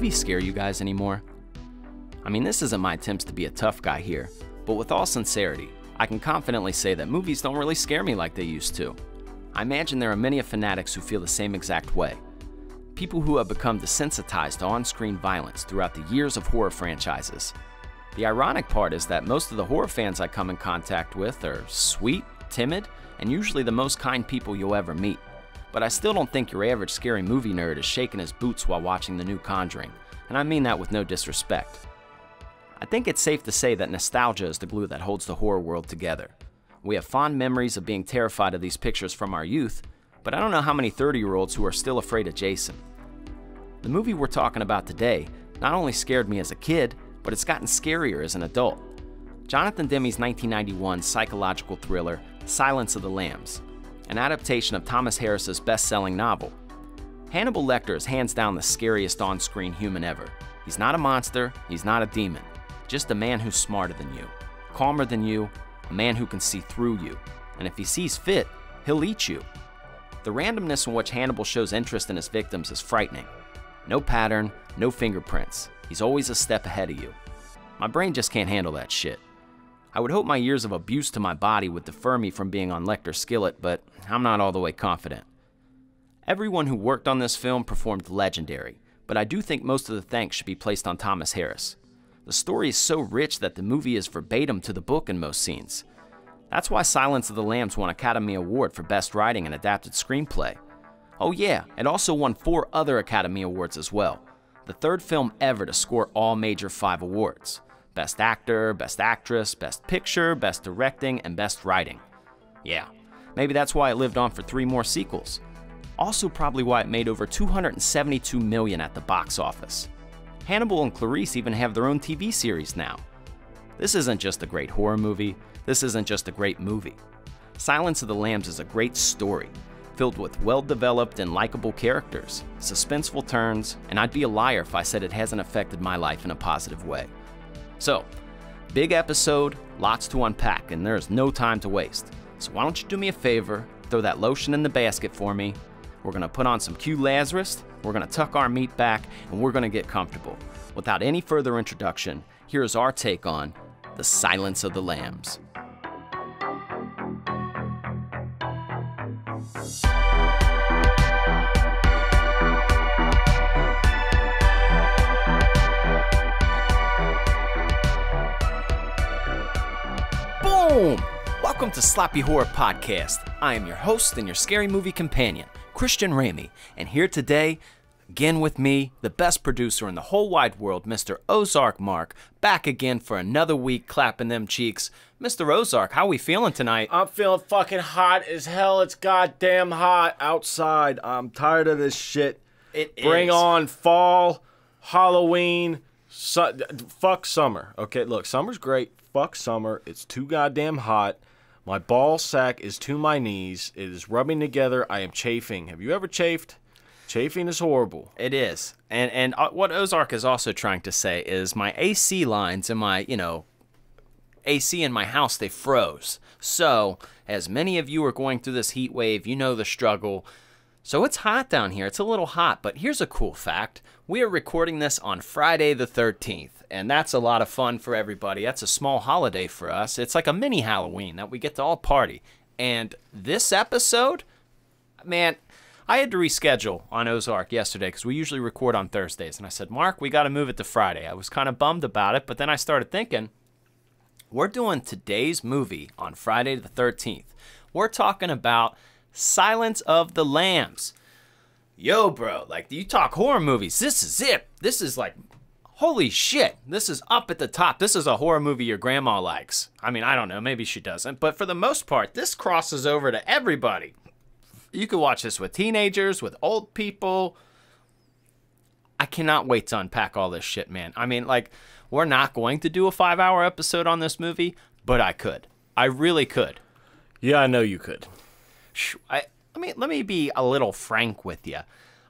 movies scare you guys anymore? I mean, this isn't my attempts to be a tough guy here, but with all sincerity, I can confidently say that movies don't really scare me like they used to. I imagine there are many fanatics who feel the same exact way. People who have become desensitized to on-screen violence throughout the years of horror franchises. The ironic part is that most of the horror fans I come in contact with are sweet, timid, and usually the most kind people you'll ever meet. But I still don't think your average scary movie nerd is shaking his boots while watching the new Conjuring, and I mean that with no disrespect. I think it's safe to say that nostalgia is the glue that holds the horror world together. We have fond memories of being terrified of these pictures from our youth, but I don't know how many 30-year-olds who are still afraid of Jason. The movie we're talking about today not only scared me as a kid, but it's gotten scarier as an adult. Jonathan Demme's 1991 psychological thriller, Silence of the Lambs, an adaptation of Thomas Harris's best-selling novel. Hannibal Lecter is hands down the scariest on-screen human ever. He's not a monster, he's not a demon, just a man who's smarter than you, calmer than you, a man who can see through you, and if he sees fit, he'll eat you. The randomness in which Hannibal shows interest in his victims is frightening. No pattern, no fingerprints. He's always a step ahead of you. My brain just can't handle that shit. I would hope my years of abuse to my body would defer me from being on Lecter's skillet, but I'm not all the way confident. Everyone who worked on this film performed legendary, but I do think most of the thanks should be placed on Thomas Harris. The story is so rich that the movie is verbatim to the book in most scenes. That's why Silence of the Lambs won Academy Award for Best Writing and Adapted Screenplay. Oh yeah, it also won 4 other Academy Awards as well, the third film ever to score all major 5 awards. Best Actor, Best Actress, Best Picture, Best Directing, and Best Writing. Yeah, maybe that's why it lived on for 3 more sequels. Also probably why it made over $272 million at the box office. Hannibal and Clarice even have their own TV series now. This isn't just a great horror movie, this isn't just a great movie. Silence of the Lambs is a great story, filled with well-developed and likable characters, suspenseful turns, and I'd be a liar if I said it hasn't affected my life in a positive way. So, big episode, lots to unpack, and there's no time to waste. So why don't you do me a favor, throw that lotion in the basket for me. We're gonna put on some Q Lazarus, we're gonna tuck our meat back, and we're gonna get comfortable. Without any further introduction, here's our take on The Silence of the Lambs. Boom! Welcome to Sloppy Horror Podcast. I am your host and your scary movie companion, Christian Ramey, and here today, again with me, the best producer in the whole wide world, Mr. Ozark Mark, back again for another week clapping them cheeks. Mr. Ozark, how we feeling tonight? I'm feeling fucking hot as hell. It's goddamn hot outside. I'm tired of this shit. Bring on fall, Halloween, fuck summer. Okay, look, summer's great. Fuck summer. It's too goddamn hot. My ball sack is to my knees. It is rubbing together. I am chafing. Have you ever chafed? Chafing is horrible. It is. And what Ozark is also trying to say is my AC lines and my, AC in my house, they froze. So, as many of you are going through this heat wave, you know the struggle. So it's hot down here. It's a little hot, but here's a cool fact. We are recording this on Friday the 13th, and that's a lot of fun for everybody. That's a small holiday for us. It's like a mini Halloween that we get to all party. And this episode, man, I had to reschedule on Ozark yesterday because we usually record on Thursdays. And I said, Mark, we got to move it to Friday. I was kind of bummed about it, but then I started thinking, we're doing today's movie on Friday the 13th. We're talking about Silence of the Lambs. Yo, bro, like, you talk horror movies, this is it. This is like, holy shit, this is up at the top. This is a horror movie your grandma likes. I mean, I don't know, maybe she doesn't, but for the most part, this crosses over to everybody. You could watch this with teenagers, with old people. I cannot wait to unpack all this shit, man. I mean, like, we're not going to do a 5-hour episode on this movie, but I could. I really could. Yeah, I know you could. Let me be a little frank with you.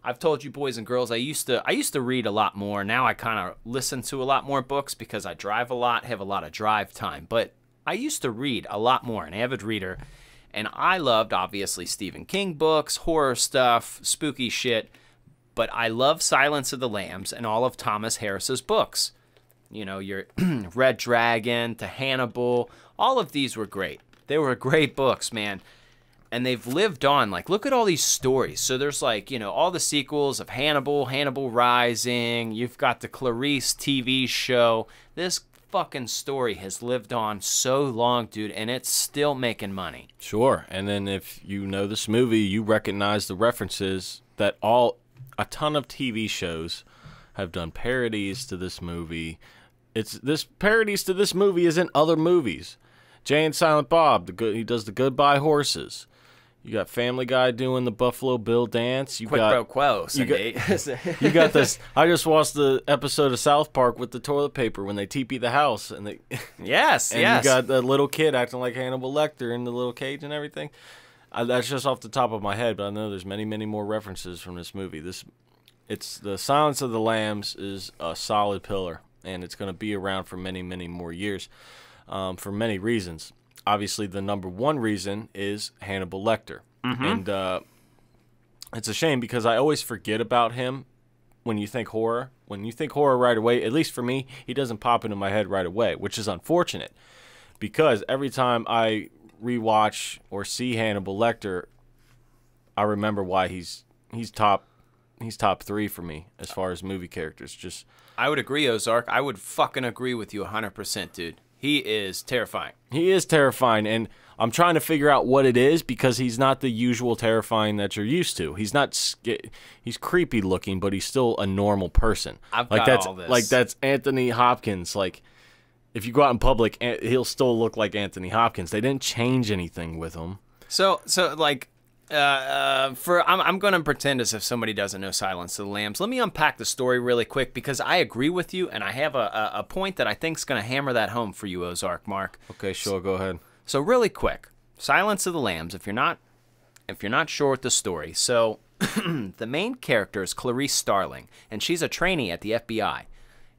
I've told you boys and girls, I used to read a lot more. Now I kind of listen to a lot more books because I drive a lot, have a lot of drive time. But I used to read a lot more, an avid reader. And I loved, obviously, Stephen King books, horror stuff, spooky shit. But I love Silence of the Lambs and all of Thomas Harris's books. You know, your Red Dragon to Hannibal. All of these were great. They were great books, man. And they've lived on. Like, look at all these stories. So there's, like, you know, all the sequels of Hannibal, Hannibal Rising. You've got the Clarice TV show. This fucking story has lived on so long, dude, and it's still making money. Sure. And then if you know this movie, you recognize the references that a ton of TV shows have done parodies to this movie. This parodies to this movie is in other movies. Jay and Silent Bob, he does the Goodbye Horses. You got Family Guy doing the Buffalo Bill dance. Quid Pro Quo. You got this. I just watched the episode of South Park with the toilet paper when they TP the house, and they yes. You got the little kid acting like Hannibal Lecter in the little cage and everything. That's just off the top of my head, but I know there's many, many more references from this movie. It's the Silence of the Lambs is a solid pillar, and it's going to be around for many, many more years, for many reasons. Obviously, the number one reason is Hannibal Lecter, and it's a shame because I always forget about him when you think horror. When you think horror right away, at least for me, he doesn't pop into my head right away, which is unfortunate because every time I rewatch or see Hannibal Lecter, I remember why he's top 3 for me as far as movie characters. I would agree, Ozark. I would fucking agree with you 100%, dude. He is terrifying. He is terrifying, and I'm trying to figure out what it is because he's not the usual terrifying that you're used to. He's creepy looking, but he's still a normal person. I've got all this. Like that's Anthony Hopkins. Like if you go out in public, he'll still look like Anthony Hopkins. They didn't change anything with him. So like. I'm going to pretend as if somebody doesn't know Silence of the Lambs. Let me unpack the story really quick because I agree with you, and I have a point that I think is going to hammer that home for you, Ozark, Mark. Okay, sure, go ahead. So really quick, Silence of the Lambs. If you're not sure with the story, so the main character is Clarice Starling, and she's a trainee at the FBI,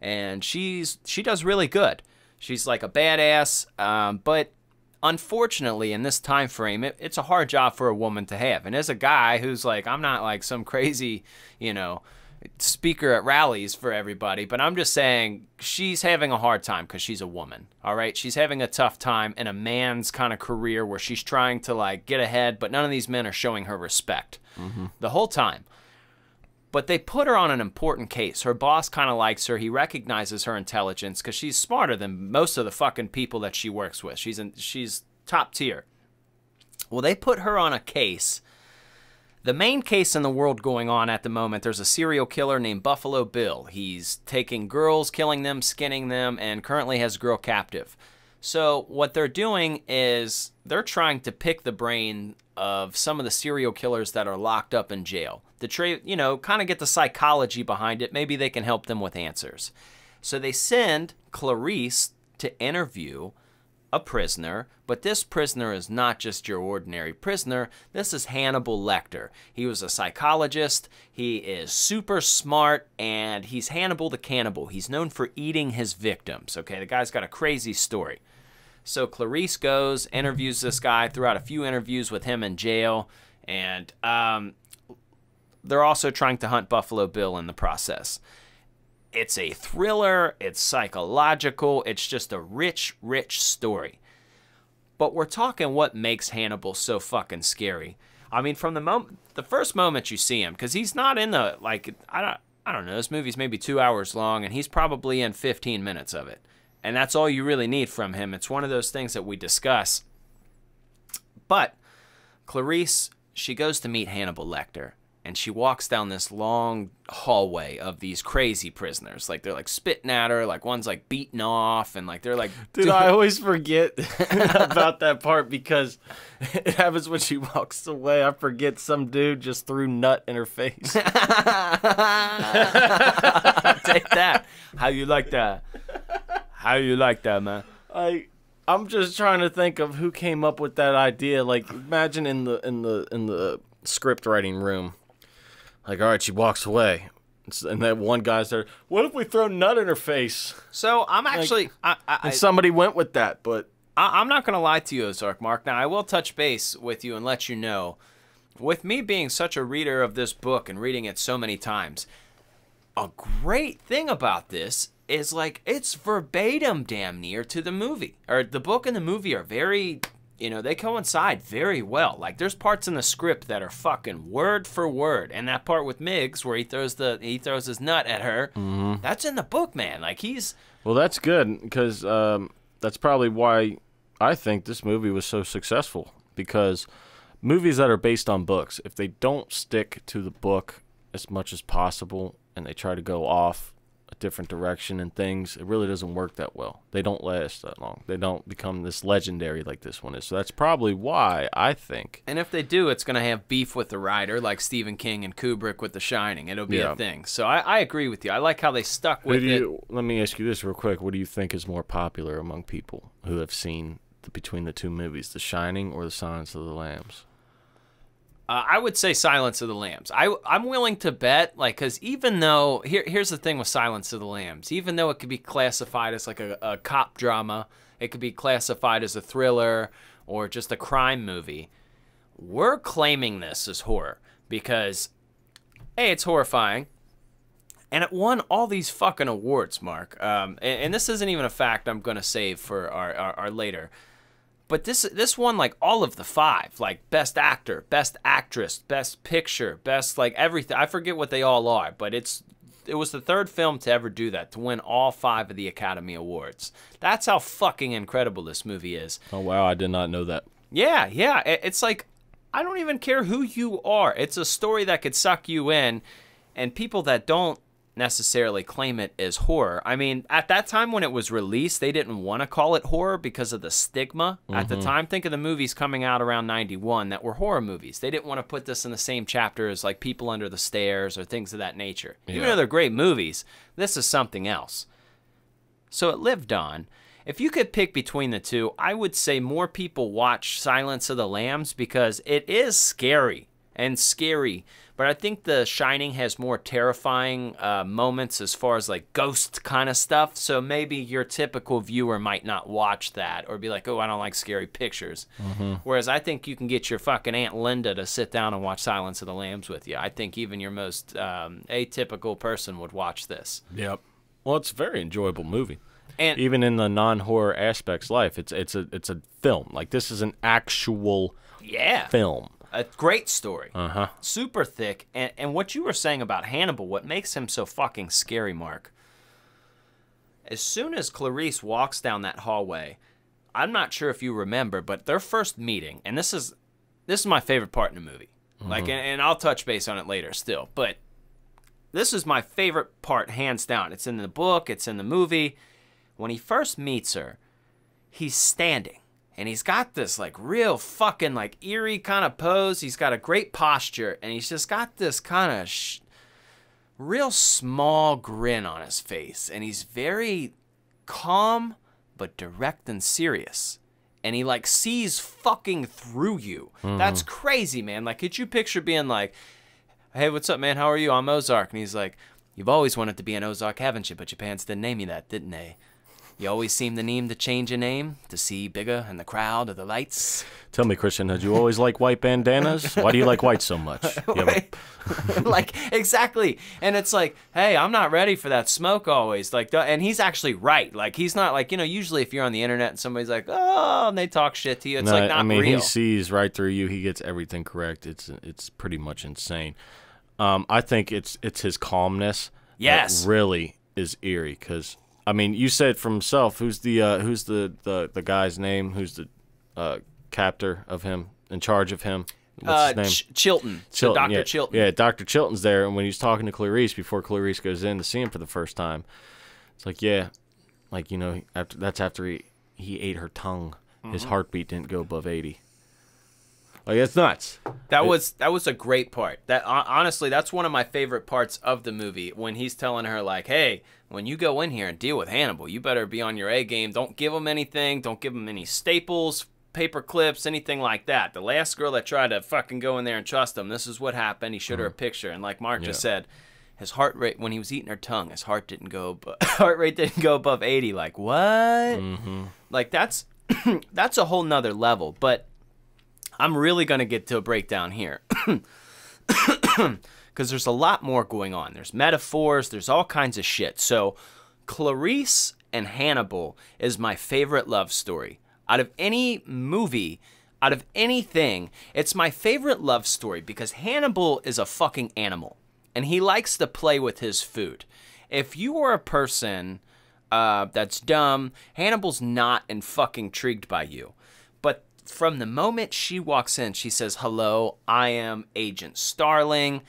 and she does really good. She's like a badass, but unfortunately, in this time frame, it's a hard job for a woman to have. And as a guy who's like, I'm not like some crazy, you know, speaker at rallies for everybody, but I'm just saying she's having a hard time because she's a woman, all right? She's having a tough time in a man's kind of career where she's trying to, like, get ahead, but none of these men are showing her respect the whole time. But they put her on an important case. Her boss kind of likes her. He recognizes her intelligence because she's smarter than most of the fucking people that she works with. She's top tier. Well, they put her on a case. The main case in the world going on at the moment, there's a serial killer named Buffalo Bill. He's taking girls, killing them, skinning them, and currently has a girl captive. So what they're doing is they're trying to pick the brain of some of the serial killers that are locked up in jail. You know, kind of get the psychology behind it. Maybe they can help them with answers. So they send Clarice to interview a prisoner, but this prisoner is not just your ordinary prisoner. This is Hannibal Lecter. He was a psychologist. He is super smart, and he's Hannibal the Cannibal. He's known for eating his victims, okay? The guy's got a crazy story. So Clarice goes, interviews this guy throughout a few interviews with him in jail, and they're also trying to hunt Buffalo Bill in the process. It's a thriller, it's psychological, it's just a rich, rich story. But we're talking what makes Hannibal so fucking scary. I mean, from the first moment you see him, because he's not in the, like, I don't know, this movie's maybe 2 hours long, and he's probably in 15 minutes of it. And that's all you really need from him. It's one of those things that we discuss. But Clarice, she goes to meet Hannibal Lecter. And she walks down this long hallway of these crazy prisoners. Like, they're, like, spitting at her. Like, one's, like, beaten off. And, like, they're, like... Dude, I always forget about that part because it happens when she walks away. I forget some dude just threw nut in her face. Take that. How you like that? How you like that, man? I'm just trying to think of who came up with that idea. Like, imagine in the script writing room. Like, all right, she walks away. And that one guy's there, what if we throw nut in her face? So, I'm actually... and somebody went with that, but... I'm not going to lie to you, Ozark, Mark. Now, I will touch base with you and let you know. with me being such a reader of this book and reading it so many times, a great thing about this is, like, it's verbatim damn near to the movie. Or the book and the movie are very, you know, they coincide very well. Like, there's parts in the script that are fucking word for word. And that part with Miggs where he throws his nut at her, that's in the book, man. Like, he's... Well, that's good, because that's probably why I think this movie was so successful. Because movies that are based on books, if they don't stick to the book as much as possible and they try to go off a different direction and things, it really doesn't work that well. They don't last that long. They don't become this legendary like this one is. So that's probably why, I think. And if they do, it's going to have beef with the writer, like Stephen King and Kubrick with The Shining. It'll be a thing. So I agree with you. I like how they stuck with it. Let me ask you this real quick. What do you think is more popular among people who have seen between the two movies, The Shining or The Silence of the Lambs? I would say Silence of the Lambs. I'm willing to bet, like, because even though, here's the thing with Silence of the Lambs, even though it could be classified as like a cop drama, it could be classified as a thriller or just a crime movie, we're claiming this as horror because, A, it's horrifying, and it won all these fucking awards, Mark. And this isn't even a fact I'm going to save for our later. But this won, like, all of the 5. Like, Best Actor, Best Actress, Best Picture, Best, like, everything. I forget what they all are, but it was the 3rd film to ever do that, to win all 5 of the Academy Awards. That's how fucking incredible this movie is. Oh, wow, I did not know that. Yeah. It's like, I don't even care who you are. It's a story that could suck you in, and people that don't necessarily claim it as horror. I mean, at that time when it was released, they didn't want to call it horror because of the stigma. At the time, think of the movies coming out around 91 that were horror movies. They didn't want to put this in the same chapter as, like, People Under the Stairs or things of that nature. Even though they're great movies, this is something else. So it lived on. If you could pick between the two, I would say more people watch Silence of the Lambs because it is scary. But I think The Shining has more terrifying moments as far as, like, ghost kind of stuff. So maybe your typical viewer might not watch that or be like, oh, I don't like scary pictures. Whereas I think you can get your fucking Aunt Linda to sit down and watch Silence of the Lambs with you. I think even your most atypical person would watch this. Yep. Well, it's a very enjoyable movie. And even in the non-horror aspects life, it's a film. Like, this is an actual film. A great story. Super thick. And what you were saying about Hannibal, what makes him so fucking scary, Mark, as soon as Clarice walks down that hallway, I'm not sure if you remember, but their first meeting, and this is my favorite part in the movie. Like, and I'll touch base on it later still, but this is my favorite part, hands down. It's in the book, it's in the movie. When he first meets her, he's standing. And he's got this, like, real fucking, like, eerie kind of pose. He's got a great posture. And he's just got this kind of real small grin on his face. And he's very calm, but direct and serious. And he, like, sees fucking through you. That's crazy, man. Like, could you picture being like, hey, what's up, man? How are you? I'm Ozark. And he's like, you've always wanted to be an Ozark, haven't you? But your parents didn't name you that, didn't they? You always seem to need to change your name to see bigger in the crowd or the lights. Tell me, Christian, did you always like white bandanas? Why do you like white so much? Like, exactly. And it's like, hey, I'm not ready for that smoke always. Like, and he's actually right. Like, he's not like, you know, usually if you're on the internet and somebody's like, oh, and they talk shit to you, it's like not real. He sees right through you. He gets everything correct. It's pretty much insane. I think it's his calmness that really is eerie because, I mean, you said for himself. Who's the guy's name? Who's the captor of him, in charge of him? What's his name? Chilton. So Dr. Chilton. Yeah, Dr. Chilton's there, and when he's talking to Clarice before Clarice goes in to see him for the first time, it's like, yeah, like, you know, after he ate her tongue, his heartbeat didn't go above 80. Like, it's nuts. That was a great part. That honestly, that's one of my favorite parts of the movie when he's telling her, like, hey, when you go in here and deal with Hannibal, you better be on your A game. Don't give him anything. Don't give him any staples, paper clips, anything like that. The last girl that tried to fucking go in there and trust him, this is what happened. He showed her a picture, and like Mark just said, his heart rate when he was eating her tongue, his heart rate didn't go above 80. Like, what? Like, that's that's a whole nother level. But I'm really going to get to a breakdown here. Because there's a lot more going on. There's metaphors. There's all kinds of shit. So Clarice and Hannibal is my favorite love story. Out of any movie, out of anything, it's my favorite love story because Hannibal is a fucking animal. And he likes to play with his food. If you are a person that's dumb, Hannibal's not and fucking intrigued by you. But from the moment she walks in, she says, "Hello, I am Agent Starling.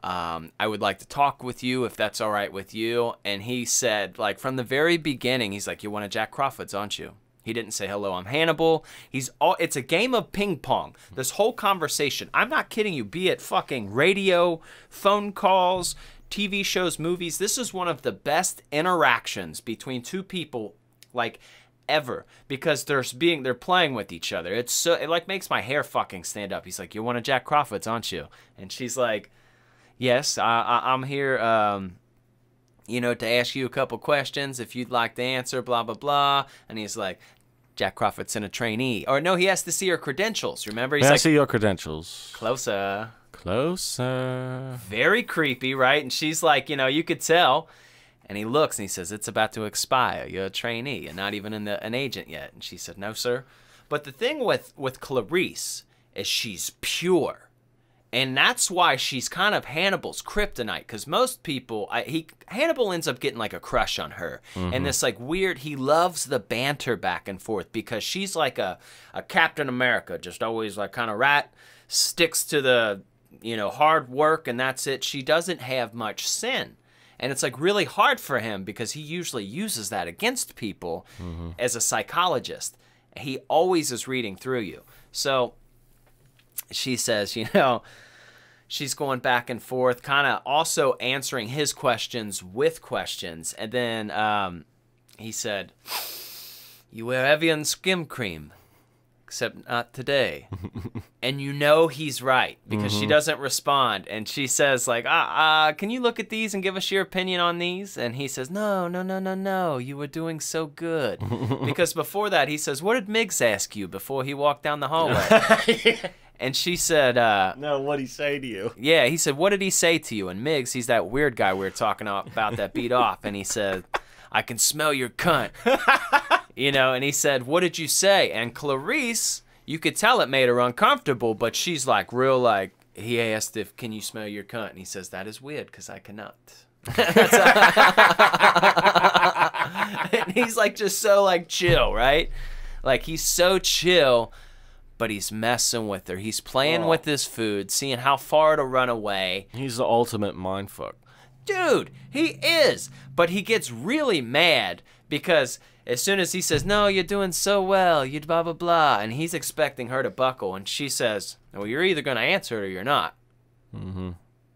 I would like to talk with you if that's all right with you." And he said, like, from the very beginning, he's like, "You're one of Jack Crawford's, aren't you?" He didn't say, "Hello, I'm Hannibal." It's a game of ping pong. This whole conversation, I'm not kidding you, be it fucking radio, phone calls, TV shows, movies. This is one of the best interactions between two people, like, ever, because they're playing with each other. It like makes my hair fucking stand up. He's like, "You're one of Jack Crawford's, aren't you?" And she's like, "Yes, I'm here, to ask you a couple questions if you'd like to answer, blah, blah, blah." And he's like, "Jack Crawford's in a trainee." Or no, he has to see her credentials. Remember? He's May I like, see your credentials? "Closer." Closer. Very creepy, right? And she's like, you could tell. And he looks and he says, "It's about to expire. You're a trainee. You're not even an agent yet." And she said, "No, sir." But the thing with Clarice is she's pure. And that's why she's kind of Hannibal's kryptonite, because most people, Hannibal ends up getting like a crush on her. Mm-hmm. And this like weird, he loves the banter back and forth because she's like a Captain America, just always like kind of sticks to the, hard work and that's it. She doesn't have much sin. And it's like really hard for him because he usually uses that against people as a psychologist. He always is reading through you. So she says, she's going back and forth, kind of also answering his questions with questions. And then he said, "You wear Evian skim cream, except not today." And he's right because she doesn't respond. And she says, like, "Can you look at these and give us your opinion on these?" And he says, "No, no, no, no, no. You were doing so good." Because before that, he says, "What did Miggs ask you before he walked down the hallway?" And she said, "No, what'd he say to you?" Yeah, he said, "What did he say to you?" And Miggs, he's that weird guy we were talking about that beat off. And he said, "I can smell your cunt." And he said, "What did you say?" And Clarice, you could tell it made her uncomfortable, but she's like real like, he asked can you smell your cunt? And he says, "That is weird because I cannot." And he's like just so like chill, right? Like he's so chill. But he's messing with her. He's playing with his food, seeing how far it'll run away. He's the ultimate mindfuck. Dude, he is. But he gets really mad because as soon as he says, "No, you're doing so well, you blah, blah, blah," and he's expecting her to buckle, and she says, "Well, you're either going to answer it or you're not." Mm-hmm.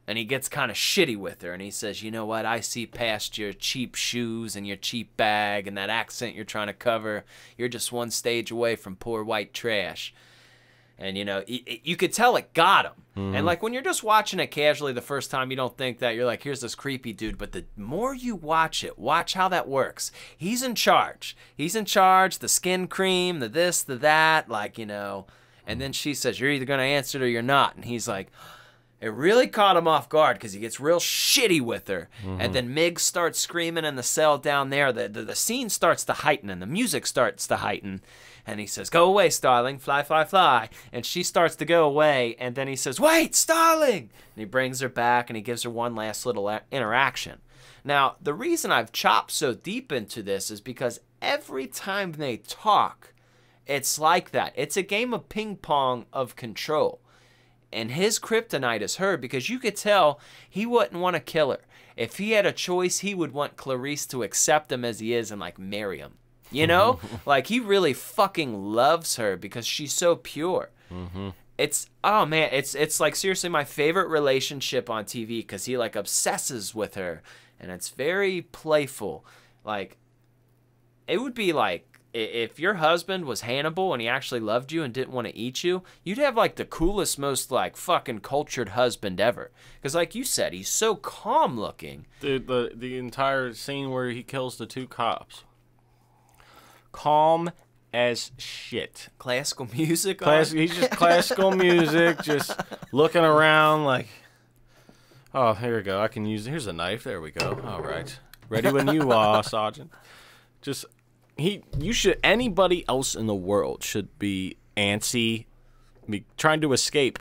And he gets kind of shitty with her, and he says, "You know what? I see past your cheap shoes and your cheap bag and that accent you're trying to cover. You're just one stage away from poor white trash." And, you could tell it got him. Mm-hmm. And, like, when you're just watching it casually the first time, you don't think that. You're like, here's this creepy dude. But the more you watch it, watch how that works. He's in charge. He's in charge, the skin cream, the this, the that, like, And then she says, "You're either going to answer it or you're not." And he's like, it really caught him off guard because he gets real shitty with her. Mm-hmm. And then Miggs starts screaming in the cell down there. The scene starts to heighten and the music starts to heighten. And he says, "Go away, Starling. Fly, fly, fly." And she starts to go away. And then he says, "Wait, Starling." And he brings her back and he gives her one last little interaction. Now, the reason I've chopped so deep into this is because every time they talk, it's like that. It's a game of ping pong of control. And his kryptonite is her because you could tell he wouldn't want to kill her. If he had a choice, he would want Clarice to accept him as he is and, like, marry him. Like, he really fucking loves her because she's so pure. Mm-hmm. It's like seriously my favorite relationship on TV because he, like, obsesses with her. And it's very playful. Like, it would be like, if your husband was Hannibal and he actually loved you and didn't want to eat you, you'd have, like, the coolest, most, like, fucking cultured husband ever. Because, like you said, he's so calm looking. Dude, the entire scene where he kills the two cops. Calm as shit. Classical music on? He's just classical music, just looking around like, oh, here we go. I can use, here's a knife. There we go. All right. Ready when you are, Sergeant. Just, anybody else in the world should be antsy, trying to escape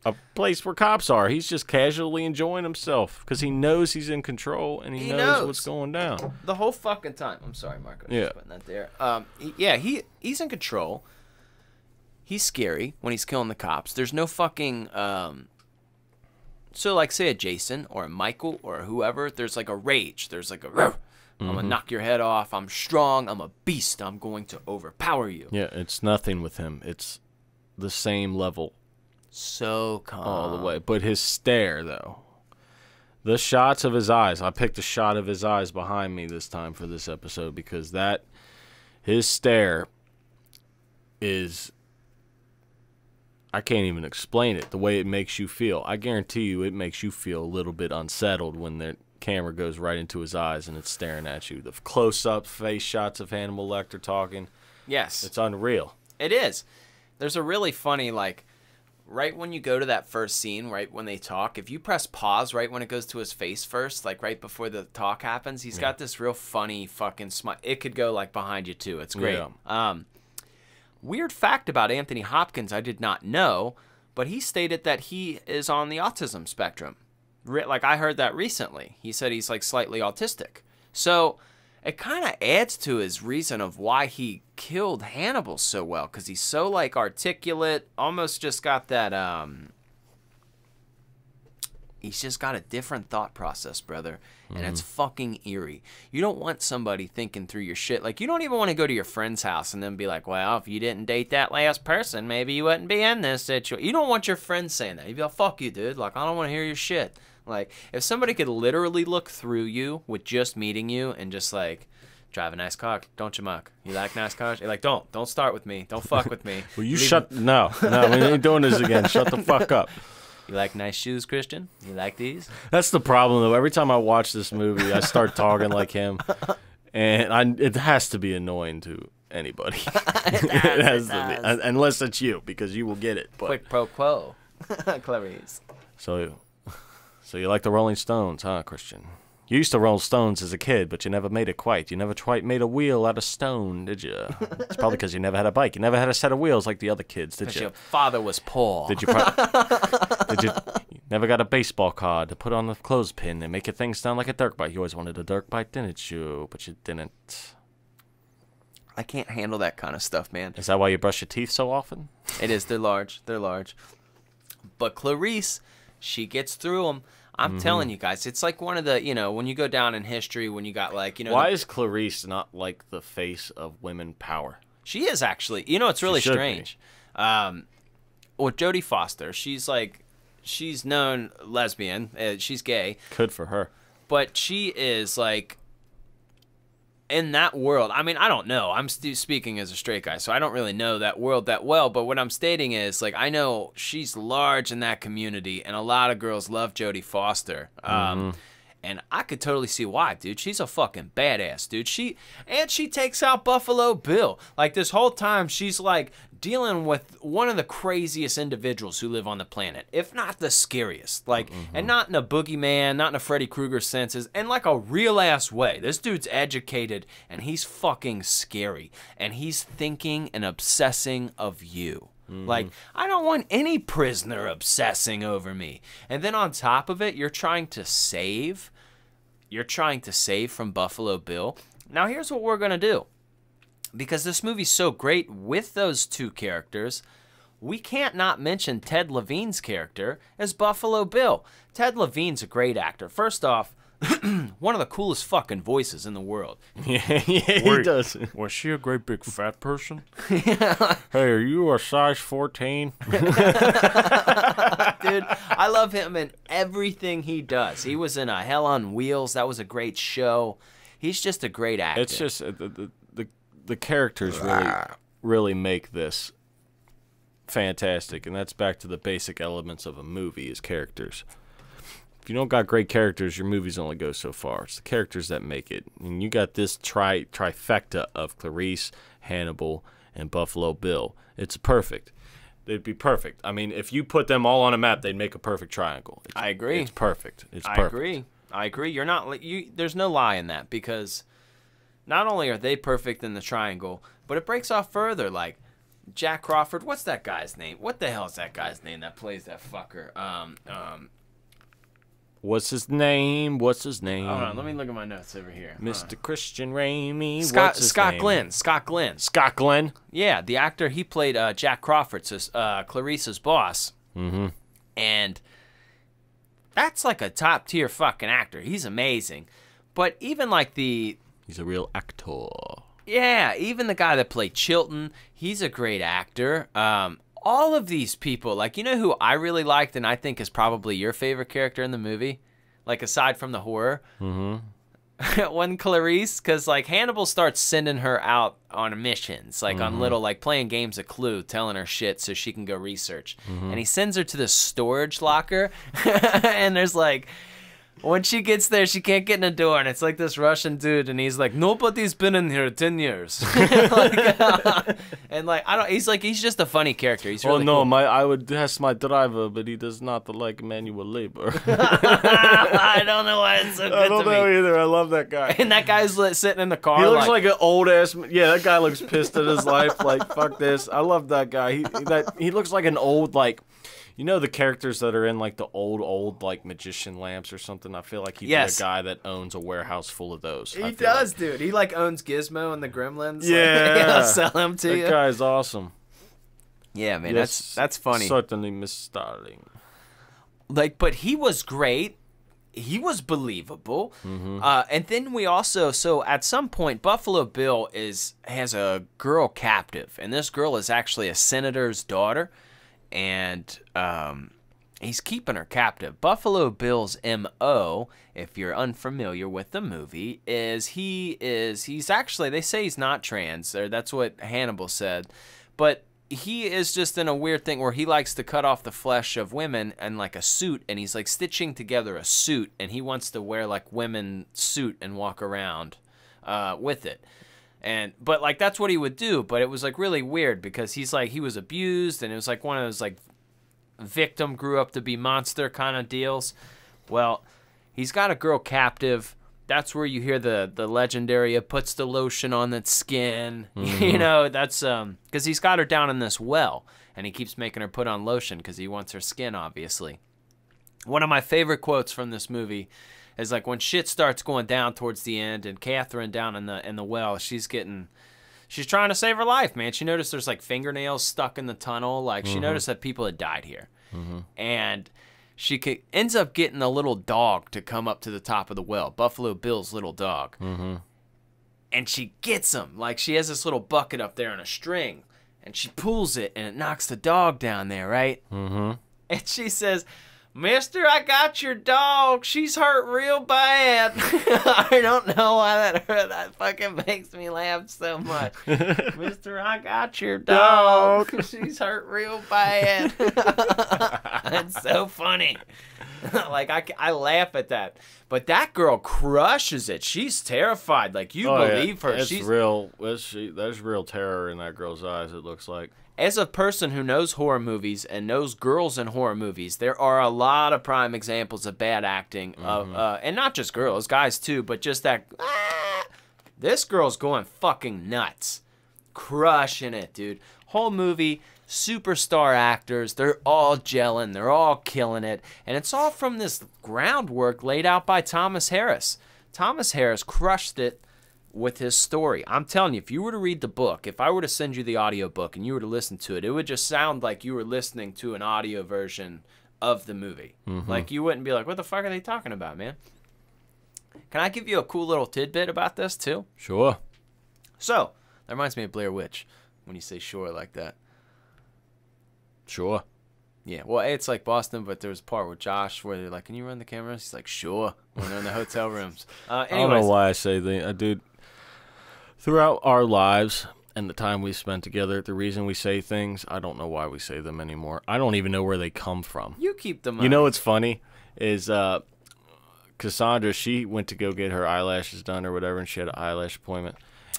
a place where cops are. He's just casually enjoying himself because he knows he's in control and he knows what's going down. The whole fucking time. I'm sorry, Marco. Yeah. Just putting that there. He's in control. He's scary when he's killing the cops. There's no fucking... So, like, say a Jason or a Michael or whoever, there's like a rage. There's like a... I'm going to knock your head off. I'm strong. I'm a beast. I'm going to overpower you. Yeah, it's nothing with him. It's the same level. So calm. All the way. But his stare, though. The shots of his eyes. I picked a shot of his eyes behind me this time for this episode because his stare is... I can't even explain it, the way it makes you feel. I guarantee you it makes you feel a little bit unsettled when the camera goes right into his eyes and it's staring at you. The close-up face shots of Hannibal Lecter talking. Yes. It's unreal. It is. There's a really funny, like... Right when you go to that first scene, right when they talk, if you press pause right when it goes to his face first, like right before the talk happens, he's got this real funny fucking smile. It could go like behind you too. It's great. Yeah. Weird fact about Anthony Hopkins I did not know, but he stated that he is on the autism spectrum. Like I heard that recently. He said he's like slightly autistic. So it kind of adds to his reason of why he killed Hannibal so well, because he's so like articulate, almost just got that he's just got a different thought process, brother, and it's fucking eerie. You don't want somebody thinking through your shit. Like, you don't even want to go to your friend's house and then be like, well, if you didn't date that last person, maybe you wouldn't be in this situation. You don't want your friends saying that. You'd be like, fuck you, dude. Like, I don't want to hear your shit. Like, if somebody could literally look through you with just meeting you and just, like, drive a nice car, don't you, Muck? You like nice cars? You're like, don't start with me. Don't fuck with me. Well, no, we ain't doing this again. Shut the fuck up. You like nice shoes, Christian? You like these? That's the problem, though. Every time I watch this movie, I start talking like him, and it has to be annoying to anybody. It has to be. Unless it's you, because you will get it. But. Quid Pro Quo. Clarice. So you like the Rolling Stones, huh, Christian? You used to roll stones as a kid, but you never made it quite. You never quite made a wheel out of stone, did you? It's probably because you never had a bike. You never had a set of wheels like the other kids, did you? Your father was poor. Did you? Never got a baseball card to put on the clothespin and make your thing sound like a dirt bike? You always wanted a dirt bike, didn't you? But you didn't. I can't handle that kind of stuff, man. Is that why you brush your teeth so often? It is. They're large. They're large. But Clarice, she gets through them. I'm telling you guys, it's like one of the, when you go down in history, when you got like, Why is Clarice not like the face of women power? She is actually. It's really strange. With Jodie Foster, she's known lesbian. She's gay. Good for her. But she is like, in that world, I mean, I don't know. I'm speaking as a straight guy, so I don't really know that world that well. But what I'm stating is, like, I know she's large in that community, and a lot of girls love Jodie Foster. And I could totally see why, dude. She's a fucking badass, dude. She takes out Buffalo Bill. Like, this whole time, she's, like, dealing with one of the craziest individuals who live on the planet, if not the scariest. Like, and not in a boogeyman, not in a Freddy Krueger senses, in, like, a real-ass way. This dude's educated, and he's fucking scary. And he's thinking and obsessing of you. Like, I don't want any prisoner obsessing over me. And then on top of it, you're trying to save from Buffalo Bill. Now, here's what we're going to do. Because this movie's so great with those two characters, we can't not mention Ted Levine's character as Buffalo Bill. Ted Levine's a great actor. First off, one of the coolest fucking voices in the world. Yeah, he does. Was she a great big fat person? Hey, are you a size 14? Dude, I love him in everything he does. He was in Hell on Wheels. That was a great show. He's just a great actor. It's just the characters really make this fantastic, and that's back to the basic elements of a movie is characters. if you don't got great characters, your movies only go so far. It's the characters that make it. And you got this trifecta of Clarice, Hannibal, and Buffalo Bill. It's perfect. They'd be perfect. I mean, if you put them all on a map, they'd make a perfect triangle. I agree. It's perfect. It's perfect. I agree. You're not. There's no lie in that, because not only are they perfect in the triangle, but it breaks off further. Like Jack Crawford. What's that guy's name? What the hell is that guy's name that plays that fucker? What's his name? What's his name? Hold on, let me look at my notes over here. Mr. Christian Ramey. Scott Glenn. Scott Glenn. Yeah, the actor, he played Jack Crawford, so Clarice's boss. Mm-hmm. And that's like a top tier fucking actor. He's amazing. But even like he's a real actor. Yeah, even the guy that played Chilton, he's a great actor. All of these people, like, you know who I really liked and I think is probably your favorite character in the movie? Like, aside from the horror? Mm-hmm. When Clarice, because, like, Hannibal starts sending her out on missions, like, on little, like, playing games of Clue, telling her shit so she can go research. And he sends her to this storage locker, and there's, like... When she gets there, she can't get in the door, and it's like this Russian dude, and he's like, "Nobody's been in here 10 years." And like, he's just a funny character. He's really cool. I would ask my driver, but he does not like manual labor. I don't know why it's so good to me. I don't know either. I love that guy. And that guy's sitting in the car. He looks like an old ass. Yeah, that guy looks pissed at his life. Like, fuck this. I love that guy. He looks like an old, like. You know the characters that are in like the old like magician lamps or something? I feel like he'd be a guy that owns a warehouse full of those. He does, dude. He like owns Gizmo and the Gremlins. Yeah. Like, he'll sell them to you. That guy's awesome. Yeah, man, yes, that's funny. Certainly, Miss Starling. Like, but he was great. He was believable. And then we also, so at some point, Buffalo Bill has a girl captive, and this girl is actually a senator's daughter. And he's keeping her captive. Buffalo Bill's M.O., if you're unfamiliar with the movie, he's actually, they say he's not trans, or that's what Hannibal said, but he is just in a weird thing where he likes to cut off the flesh of women in like a suit, and he's like stitching together a suit, and he wants to wear like women's suit and walk around with it. But like that's what he would do, but it was like really weird because he's like, he was abused, and it was like one of those like victim grew up to be monster kind of deals. Well, he's got a girl captive. That's where you hear the legendary, it puts the lotion on its skin. You know, that's because he's got her down in this well, and he keeps making her put on lotion because he wants her skin, obviously. One of my favorite quotes from this movie is like when shit starts going down towards the end, and Catherine down in the well, she's trying to save her life, man. She noticed there's like fingernails stuck in the tunnel. Like she noticed that people had died here, and she ends up getting a little dog to come up to the top of the well, Buffalo Bill's little dog, and she gets him. Like she has this little bucket up there on a string, and she pulls it, and it knocks the dog down there, right? And she says, "Mister, I got your dog. She's hurt real bad." I don't know why that fucking makes me laugh so much. "Mister, I got your dog. She's hurt real bad." It's so funny. Like I laugh at that. But that girl crushes it. She's terrified. Like you believe her. She's real. There's real terror in that girl's eyes, it looks like. As a person who knows horror movies and knows girls in horror movies, there are a lot of prime examples of bad acting, and not just girls, guys too, but just that, this girl's going fucking nuts. Crushing it, dude. Whole movie, superstar actors, they're all gelling, they're all killing it, and it's all from this groundwork laid out by Thomas Harris. Thomas Harris crushed it with his story. I'm telling you, if you were to read the book, if I were to send you the audiobook and you were to listen to it, it would just sound like you were listening to an audio version of the movie. Like you wouldn't be like, what the fuck are they talking about, man? Can I give you a cool little tidbit about this too? Sure. So, that reminds me of Blair Witch when you say sure like that. Sure. Yeah, well, it's like Boston, but there was a part with Josh where they're like, "Can you run the cameras?" He's like, "Sure," when they're in the hotel rooms. I don't know why I say that, dude. Throughout our lives and the time we spent together, the reason we say things, I don't know why we say them anymore. I don't even know where they come from. You keep them. You know what's funny is Cassandra, she went to go get her eyelashes done or whatever, and she had an eyelash appointment,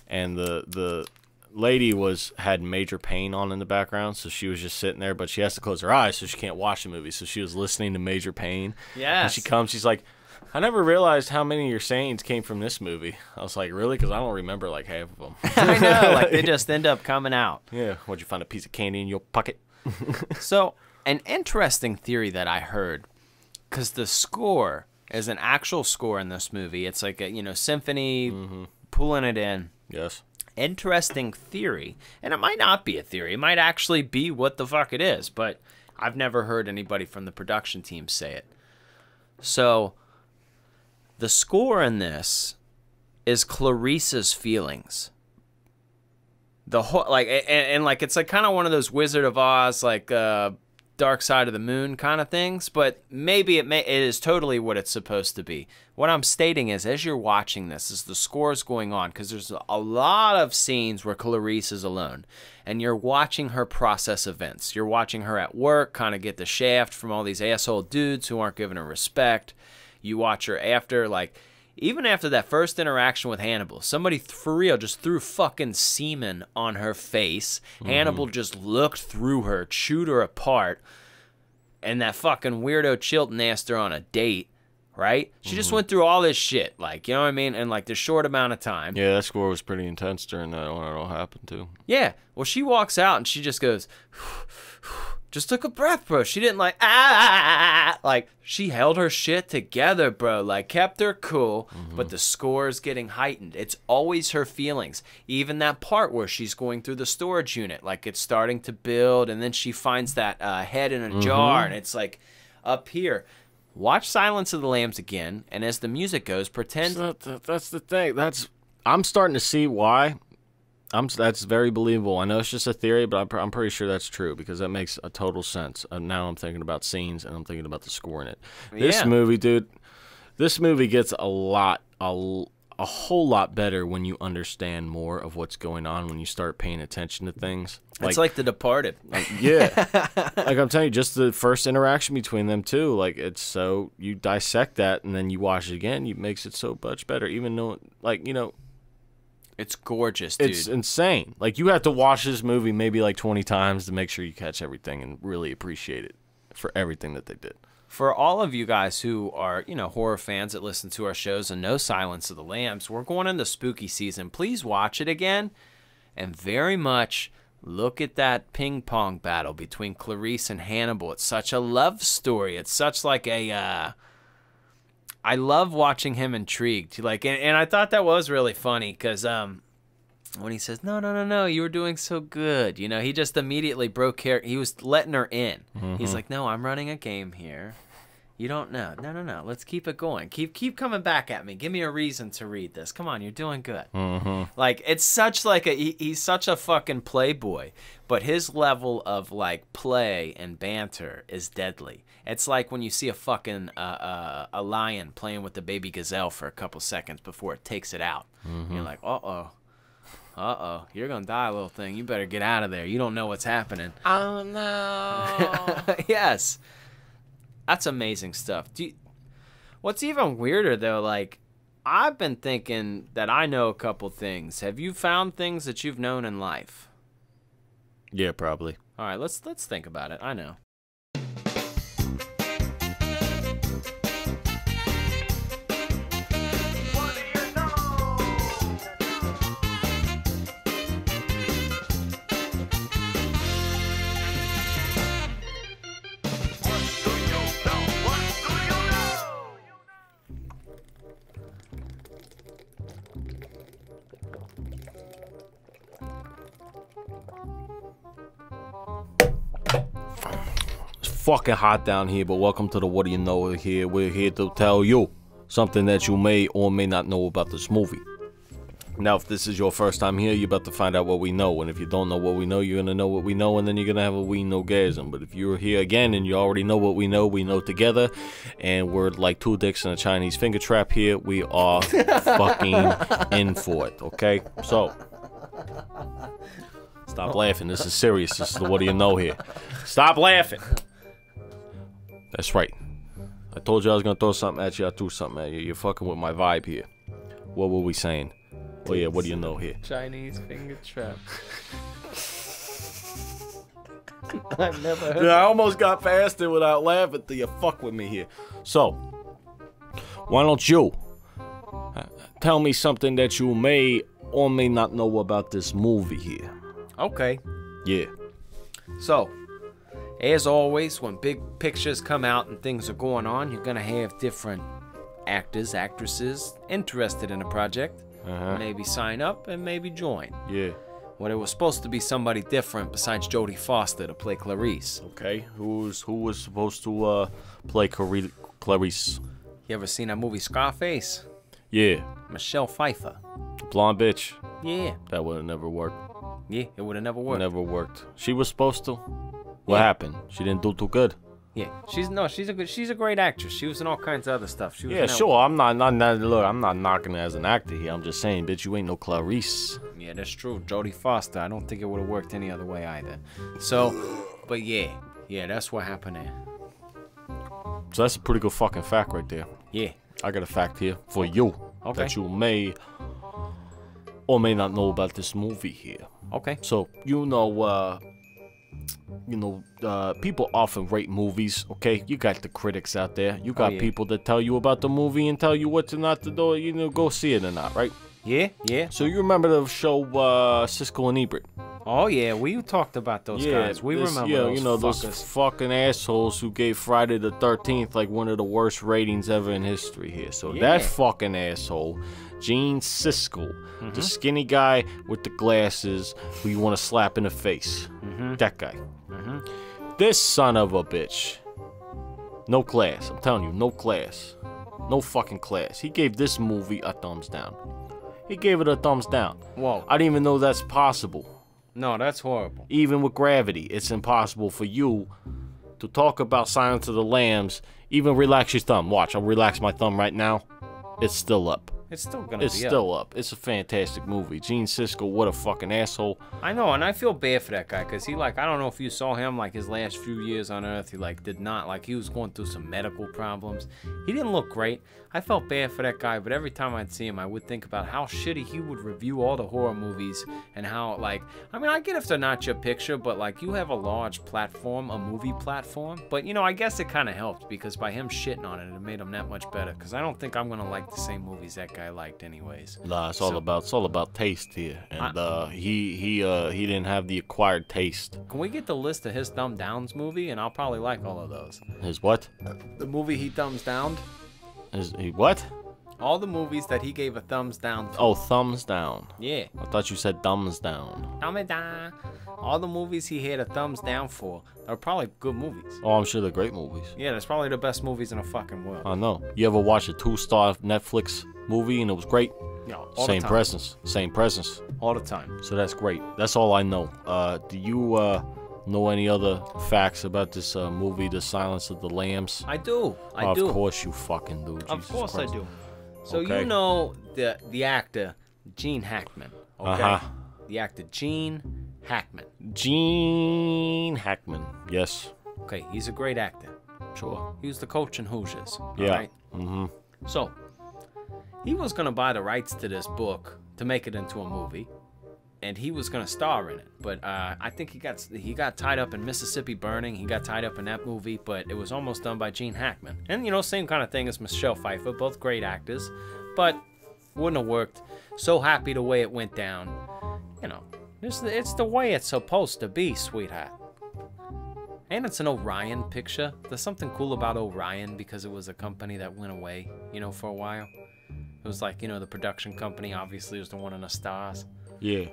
and the lady had major pain on in the background, so she was just sitting there, but she has to close her eyes so she can't watch the movie, so she was listening to major pain. Yeah. And she comes, she's like, I never realized how many of your sayings came from this movie. I was like, really? Because I don't remember like half of them. I know, like they just end up coming out. Yeah. What'd you find, a piece of candy in your pocket? So, an interesting theory that I heard, because the score is an actual score in this movie. It's like a, symphony, pulling it in. Yes. Interesting theory. And it might not be a theory. It might actually be what the fuck it is, but I've never heard anybody from the production team say it. So, the score in this is Clarice's feelings. The whole and like it's like kind of one of those Wizard of Oz like Dark Side of the Moon kind of things, but maybe it is totally what it's supposed to be. What I'm stating is, as you're watching this, as the score is going on, because there's a lot of scenes where Clarice is alone, and you're watching her process events. You're watching her at work, kind of get the shaft from all these asshole dudes who aren't giving her respect. You watch her after, like, even after that first interaction with Hannibal, somebody for real just threw fucking semen on her face. Hannibal just looked through her, chewed her apart, and that fucking weirdo Chilton asked her on a date, right? She just went through all this shit, like, you know what I mean? In, like, the short amount of time. Yeah, that score was pretty intense during that when it all happened, too. Yeah. Well, she walks out, and she just goes... Just took a breath, bro. She didn't like, like, she held her shit together, bro. Like, kept her cool, but the score is getting heightened. It's always her feelings. Even that part where she's going through the storage unit, like, it's starting to build, and then she finds that head in a jar, and it's, like, up here. Watch Silence of the Lambs again, and as the music goes, pretend... That's the thing. I'm starting to see why... That's very believable. I know it's just a theory, but I'm pretty sure that's true because that makes a total sense. Now I'm thinking about scenes and I'm thinking about the score in it. This movie, dude, this movie gets a whole lot better when you understand more of what's going on, when you start paying attention to things. It's like The Departed. Yeah. Like I'm telling you, just the first interaction between them two, like it's so, you dissect that and then you watch it again, it makes it so much better, even though, like, it's gorgeous, dude. It's insane. Like, you have to watch this movie maybe like 20 times to make sure you catch everything and really appreciate it for everything that they did. For all of you guys who are, horror fans that listen to our shows and know Silence of the Lambs, we're going into spooky season. Please watch it again and very much look at that ping pong battle between Clarice and Hannibal. It's such a love story. It's such like a... I love watching him intrigued. Like, and I thought that was really funny because when he says, no, you were doing so good. He just immediately broke character. He was letting her in. He's like, no, I'm running a game here. You don't know. No. Let's keep it going. Keep coming back at me. Give me a reason to read this. Come on, you're doing good. Like, it's such like he's such a fucking playboy, but his level of like play and banter is deadly. It's like when you see a fucking a lion playing with the baby gazelle for a couple seconds before it takes it out. You're like, uh-oh, you're going to die, little thing. You better get out of there. You don't know what's happening. Oh, no. Yes. That's amazing stuff. What's even weirder, though, like, I've been thinking that I know a couple things. Have you found things that you've known in life? Yeah, probably. All right, let's think about it. I know. Fucking hot down here, but welcome to the What Do You Know here. We're here to tell you something that you may or may not know about this movie. Now, if this is your first time here, you're about to find out what we know, and if you don't know what we know, you're gonna know what we know, and then you're gonna have a we know-gasm. But if you're here again and you already know what we know together, and we're like two dicks in a Chinese finger trap here, we are fucking in for it, okay? So, stop laughing. This is serious. This is the What Do You Know here. Stop laughing. That's right. I told you I was gonna throw something at you. I threw something at you. You're fucking with my vibe here. What were we saying? Oh yeah, what do you know here? Chinese finger trap. I've never heard. Dude, I almost got past it without laughing till you fuck with me here. So, why don't you tell me something that you may or may not know about this movie here? Okay. Yeah. So, as always, when big pictures come out and things are going on, you're gonna have different actors, actresses interested in a project. Maybe sign up and maybe join. Yeah. Well, it was supposed to be somebody different besides Jodie Foster to play Clarice. Okay. Who was supposed to play Clarice? You ever seen that movie Scarface? Yeah. Michelle Pfeiffer. The blonde bitch. Yeah. That would have never worked. Yeah, it would have never worked. Never worked. She was supposed to. What happened? She didn't do too good. Yeah, she's a great actress. She was in all kinds of other stuff. She was Yeah, sure. I'm not look. I'm not knocking her as an actor here. I'm just saying, bitch, you ain't no Clarice. Yeah, that's true. Jodie Foster. I don't think it would have worked any other way either. So, but yeah, that's what happened there. So that's a pretty good fucking fact right there. Yeah. I got a fact here for you Okay. that you may or may not know about this movie here. Okay. So people often rate movies, okay? You got the critics out there. You got people that tell you about the movie and tell you what to not to do, go see it or not, right? Yeah, yeah. So you remember the show Siskel and Ebert? Oh, yeah, we talked about those guys. We remember those those fucking assholes who gave Friday the 13th like one of the worst ratings ever in history here. So that fucking asshole, Gene Siskel, the skinny guy with the glasses who you want to slap in the face. That guy. This son of a bitch. No class. I'm telling you, no class. No fucking class. He gave this movie a thumbs down. He gave it a thumbs down. Whoa. I didn't even know that's possible. No, that's horrible. Even with gravity, it's impossible for you to talk about Silence of the Lambs. Even relax your thumb. Watch, I'll relax my thumb right now. It's still up. It's still gonna It's be still up. It's a fantastic movie. Gene Siskel, what a fucking asshole. I know, and I feel bad for that guy, because he, I don't know if you saw him, his last few years on Earth, he, did not, he was going through some medical problems. He didn't look great. I felt bad for that guy, but every time I'd see him, I would think about how shitty he would review all the horror movies, and how, I get if they're not your picture, but, you have a large platform, a movie platform, but, I guess it kind of helped, because by him shitting on it, it made him that much better, because I don't think I'm going to like the same movies that guy liked anyways. Nah, it's all about taste here, and he didn't have the acquired taste. Can we get the list of his thumb downs movie, and I'll probably like all of those. His what? The movie he thumbs downed. He what? All the movies that he gave a thumbs down to. Oh, thumbs down. Yeah. I thought you said thumbs down. Thumbs down. All the movies he had a thumbs down for are probably good movies. Oh, I'm sure they're great movies. Yeah, that's probably the best movies in the fucking world. I know. You ever watch a 2-star Netflix movie and it was great? Yeah, Same presence. Same presence. All the time. So that's great. That's all I know. Do you know any other facts about this movie, The Silence of the Lambs? I do. I do. Of course you fucking do. Of course I do. So Okay. you know the actor Gene Hackman. Okay. The actor Gene Hackman. Gene Hackman. Yes. Okay, he's a great actor. Sure. He was the coach in Hoosiers. Yeah. Right? So, he was going to buy the rights to this book to make it into a movie, and he was going to star in it. But I think he got tied up in Mississippi Burning. He got tied up in that movie, but it was almost done by Gene Hackman. And, same kind of thing as Michelle Pfeiffer, both great actors, but wouldn't have worked. So happy the way it went down. It's the way it's supposed to be, sweetheart. And it's an Orion picture. There's something cool about Orion because it was a company that went away, for a while. It was the production company obviously was the one in the stars. Yeah.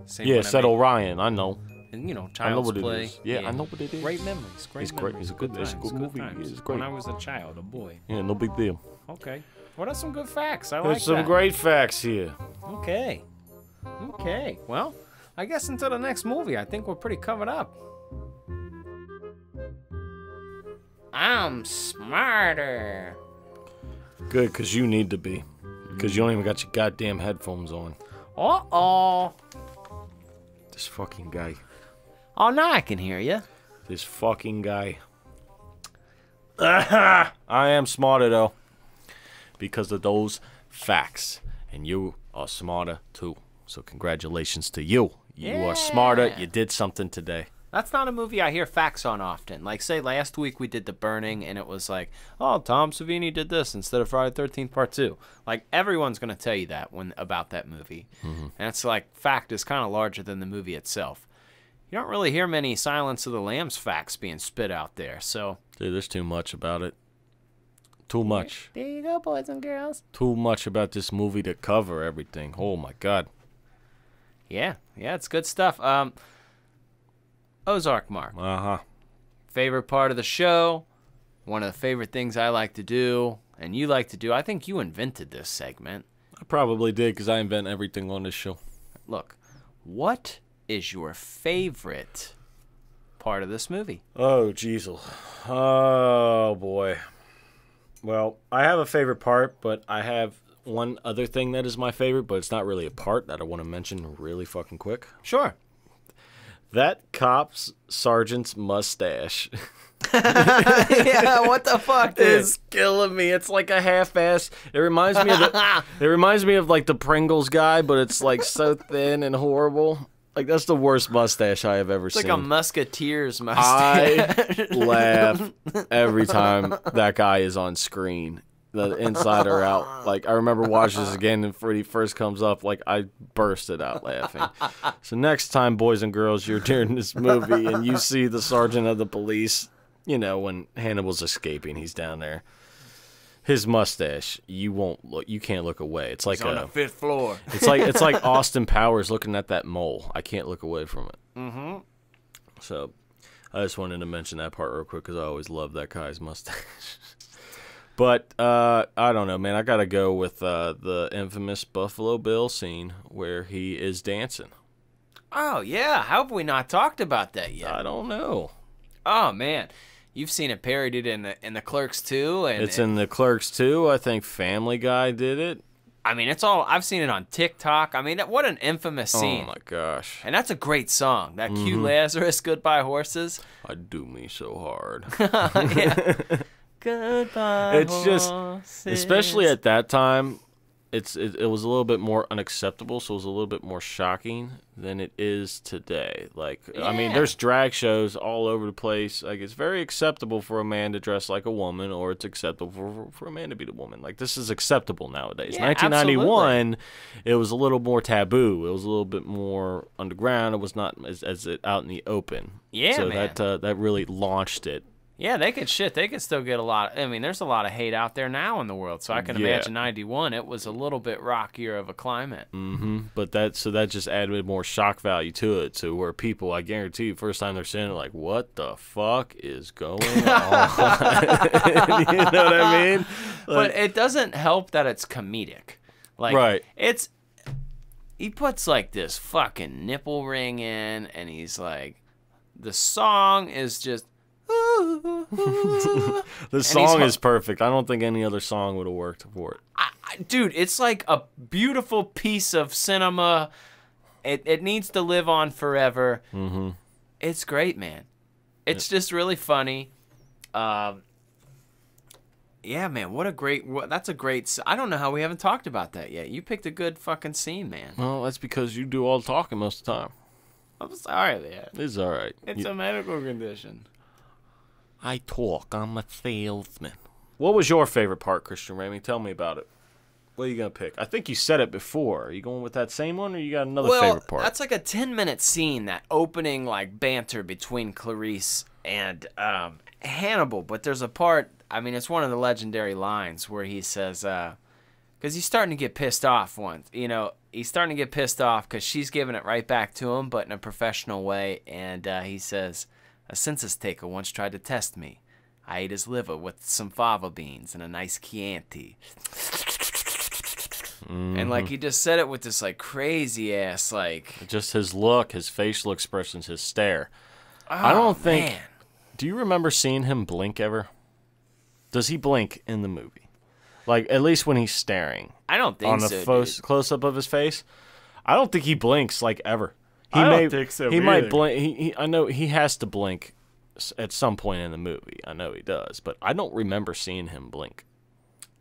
Same Yeah, said Orion. I know. And I know Child's what Play. it is. Yeah, I know what it is. Great memories. Great memories. It's great. It's a good movie. Times. It's great. When I was a child, a boy. Yeah, no big deal. Okay. Well, that's some good facts. I like There's some that. great facts here. Okay. Well, I guess until the next movie, I think we're pretty covered up. I'm smarter. Good, because you need to be. Because you don't even got your goddamn headphones on. Uh-oh. This fucking guy. Oh, now I can hear you. This fucking guy. I am smarter, though, because of those facts. And you are smarter, too. So congratulations to you. You are smarter. You did something today. That's not a movie I hear facts on often. Like, say, last week we did The Burning, and it was like, oh, Tom Savini did this instead of Friday the 13th Part 2. Like, everyone's going to tell you that about that movie. And it's like, fact is kind of larger than the movie itself. You don't really hear many Silence of the Lambs facts being spit out there, so... Dude, there's too much about it. Too much. There you go, boys and girls. Too much about this movie to cover everything. Oh, my God. Yeah, it's good stuff. Ozark, Mark. Favorite part of the show, one of the favorite things I like to do, and you like to do. I think you invented this segment. I probably did, because I invent everything on this show. Look, what is your favorite part of this movie? Oh, jeez. Oh, boy. Well, I have a favorite part, but I have one other thing that is my favorite, but it's not really a part that I want to mention really fucking quick. Sure. That cop's sergeant's mustache Yeah, what the fuck, dude? is killing me. It's like a half-ass. It reminds me of like the Pringles guy, but it's like so thin and horrible. Like, that's the worst mustache I have ever seen. It's like a Musketeer's mustache. I laugh every time that guy is on screen. The inside or out. Like, I remember watching this again, and when he first comes up, like, I bursted out laughing. So next time, boys and girls, you're during this movie and you see the sergeant of the police, you know, when Hannibal's escaping, he's down there. His mustache, you can't look away. It's like He's on the 5th floor. It's like Austin Powers looking at that mole. I can't look away from it. So I just wanted to mention that part real quick because I always love that guy's mustache. But I don't know, man. I got to go with the infamous Buffalo Bill scene where he is dancing. Oh, yeah. How have we not talked about that yet? I don't know. Oh, man. You've seen it parodied in the Clerks 2. It's in the Clerks 2. I think Family Guy did it. I mean, I've seen it on TikTok. I mean, what an infamous scene. Oh, my gosh. And that's a great song. That Q Lazarus, Goodbye Horses. I do me so hard. Yeah. Goodbye, it's just, horses. especially at that time, it was a little bit more unacceptable, so it was a little bit more shocking than it is today. Like, Yeah. I mean, there's drag shows all over the place. Like, it's very acceptable for a man to dress like a woman, or it's acceptable for a man to be the woman. Like, this is acceptable nowadays. Yeah, 1991, it was a little more taboo. It was a little bit more underground. It was not as out in the open. Yeah, so man. that really launched it. Yeah, they could still get a lot. I mean, there's a lot of hate out there now in the world, so I can imagine 91, it was a little bit rockier of a climate. But that just added more shock value to it, to where people, I guarantee you, first time they're seeing it, like, what the fuck is going on? You know what I mean? But it doesn't help that it's comedic. Like, right. He puts, like, this fucking nipple ring in, and he's like, the song is just... The song is perfect. I don't think any other song would have worked for it. Dude, it's like a beautiful piece of cinema. It needs to live on forever. It's great, man. It's just really funny. Yeah, man, that's a great... I don't know how we haven't talked about that yet. You picked a good fucking scene, man. Well, that's because you do all the talking most of the time. I'm sorry, man. It's all right. It's a medical condition. I talk. I'm a salesman. What was your favorite part, Christian Ramey? Tell me about it. What are you going to pick? I think you said it before. Are you going with that same one, or you got another favorite part? That's like a 10-minute scene, that opening like banter between Clarice and Hannibal. But there's a part, I mean, it's one of the legendary lines where he says, because he's starting to get pissed off once. You know, he's starting to get pissed off because she's giving it right back to him, but in a professional way. And he says... A census taker once tried to test me. I ate his liver with some fava beans and a nice Chianti. And, like, he just said it with this, like, crazy-ass, like... Just his look, his facial expressions, his stare. Oh, I don't think... Man. Do you remember seeing him blink ever? Does he blink in the movie? Like, at least when he's staring. I don't think so, on the close-up of his face? I don't think he blinks, like, ever. I don't think so He either. might blink. I know he has to blink at some point in the movie. I know he does, but I don't remember seeing him blink.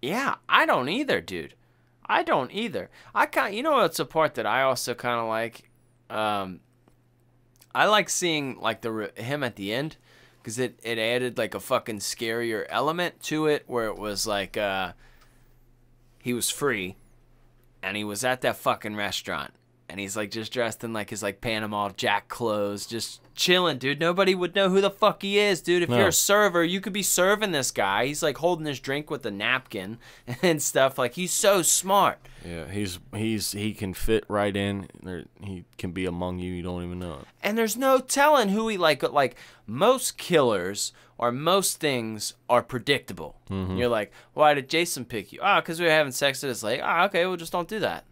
Yeah, I don't either, dude. I don't either. You know what's a part that I also kind of like? I like seeing like him at the end because it added like a fucking scarier element to it where it was like he was free and he was at that fucking restaurant and he's like just dressed in like his like Panama Jack clothes, just chilling, dude. Nobody would know who the fuck he is, dude. If you're a server, you could be serving this guy. He's like holding his drink with a napkin and stuff. Like he's so smart. Yeah, he can fit right in. He can be among you. You don't even know it. And there's no telling who he like most killers or most things are predictable. You're like, why did Jason pick you? Oh, because we were having sex at his lake. Oh, okay, well just don't do that.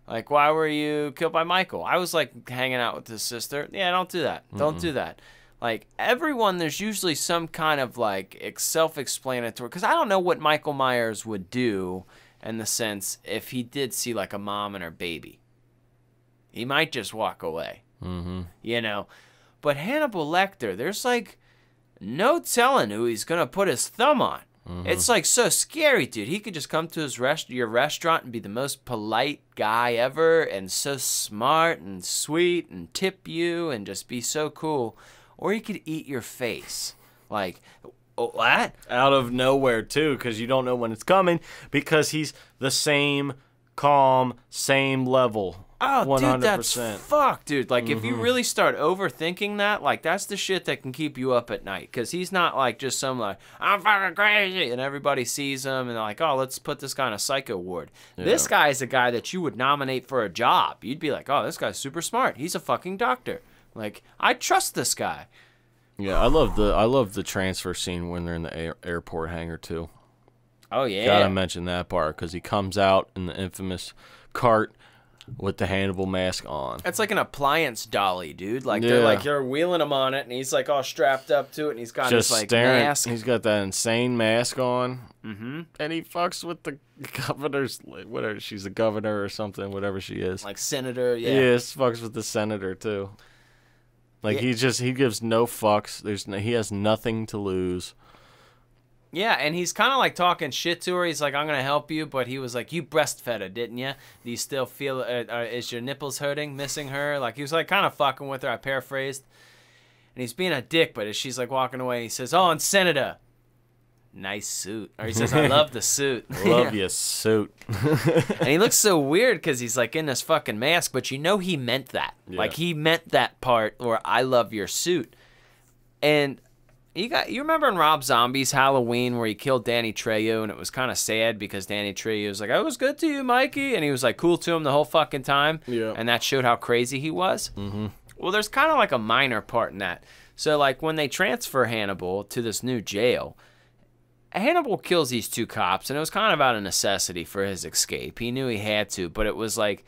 Like, why were you killed by Michael? I was, like, hanging out with his sister. Yeah, don't do that. Don't do that. Like, everyone, there's usually some kind of, like, self-explanatory. Because I don't know what Michael Myers would do in the sense if he did see, like, a mom and her baby. He might just walk away. You know? But Hannibal Lecter, there's, like, no telling who he's going to put his thumb on. It's like so scary, dude. He could just come to your restaurant and be the most polite guy ever and so smart and sweet and tip you and just be so cool. Or he could eat your face. Like, what? Out of nowhere, too, because you don't know when it's coming because he's the same calm, same level. Oh, 100%. dude, that's fuck, dude. Like, if you really start overthinking that, like, that's the shit that can keep you up at night. Because he's not, like, just some, like, I'm fucking crazy. And everybody sees him and they're like, oh, let's put this guy in a psycho ward. Yeah. This guy is a guy that you would nominate for a job. You'd be like, oh, this guy's super smart. He's a fucking doctor. Like, I trust this guy. Yeah, I love the transfer scene when they're in the airport hangar, too. Oh, yeah. Gotta mention that part because he comes out in the infamous cart with the Hannibal mask on. It's like an appliance dolly, dude. Like they're wheeling him on it, and he's like all strapped up to it, and he's got just his like staring. mask. He's got that insane mask on, and he fucks with the governor's. Whatever, she's a governor or something. Whatever she is, like senator. Yeah, yes, fucks with the senator too. Like he gives no fucks. He has nothing to lose. Yeah, and he's kind of like talking shit to her. He's like, I'm going to help you. But he was like, you breastfed her, didn't you? Do you still feel, is your nipples hurting, missing her? Like, he was like kind of fucking with her. I paraphrased. And he's being a dick, but as she's like walking away, he says, oh, and Senator, nice suit. Or he says, I love the suit. Love your suit. And he looks so weird because he's like in this fucking mask, but you know he meant that. Yeah. Like, he meant that part, or I love your suit. And you remember in Rob Zombie's Halloween where he killed Danny Trejo, and it was kind of sad because Danny Trejo was like, I was good to you, Mikey, and he was like cool to him the whole fucking time. Yeah. And that showed how crazy he was. Well, there's kind of like a minor part in that. So like when they transfer Hannibal to this new jail, Hannibal kills these two cops, and it was kind of out of necessity for his escape. He knew he had to, but it was like,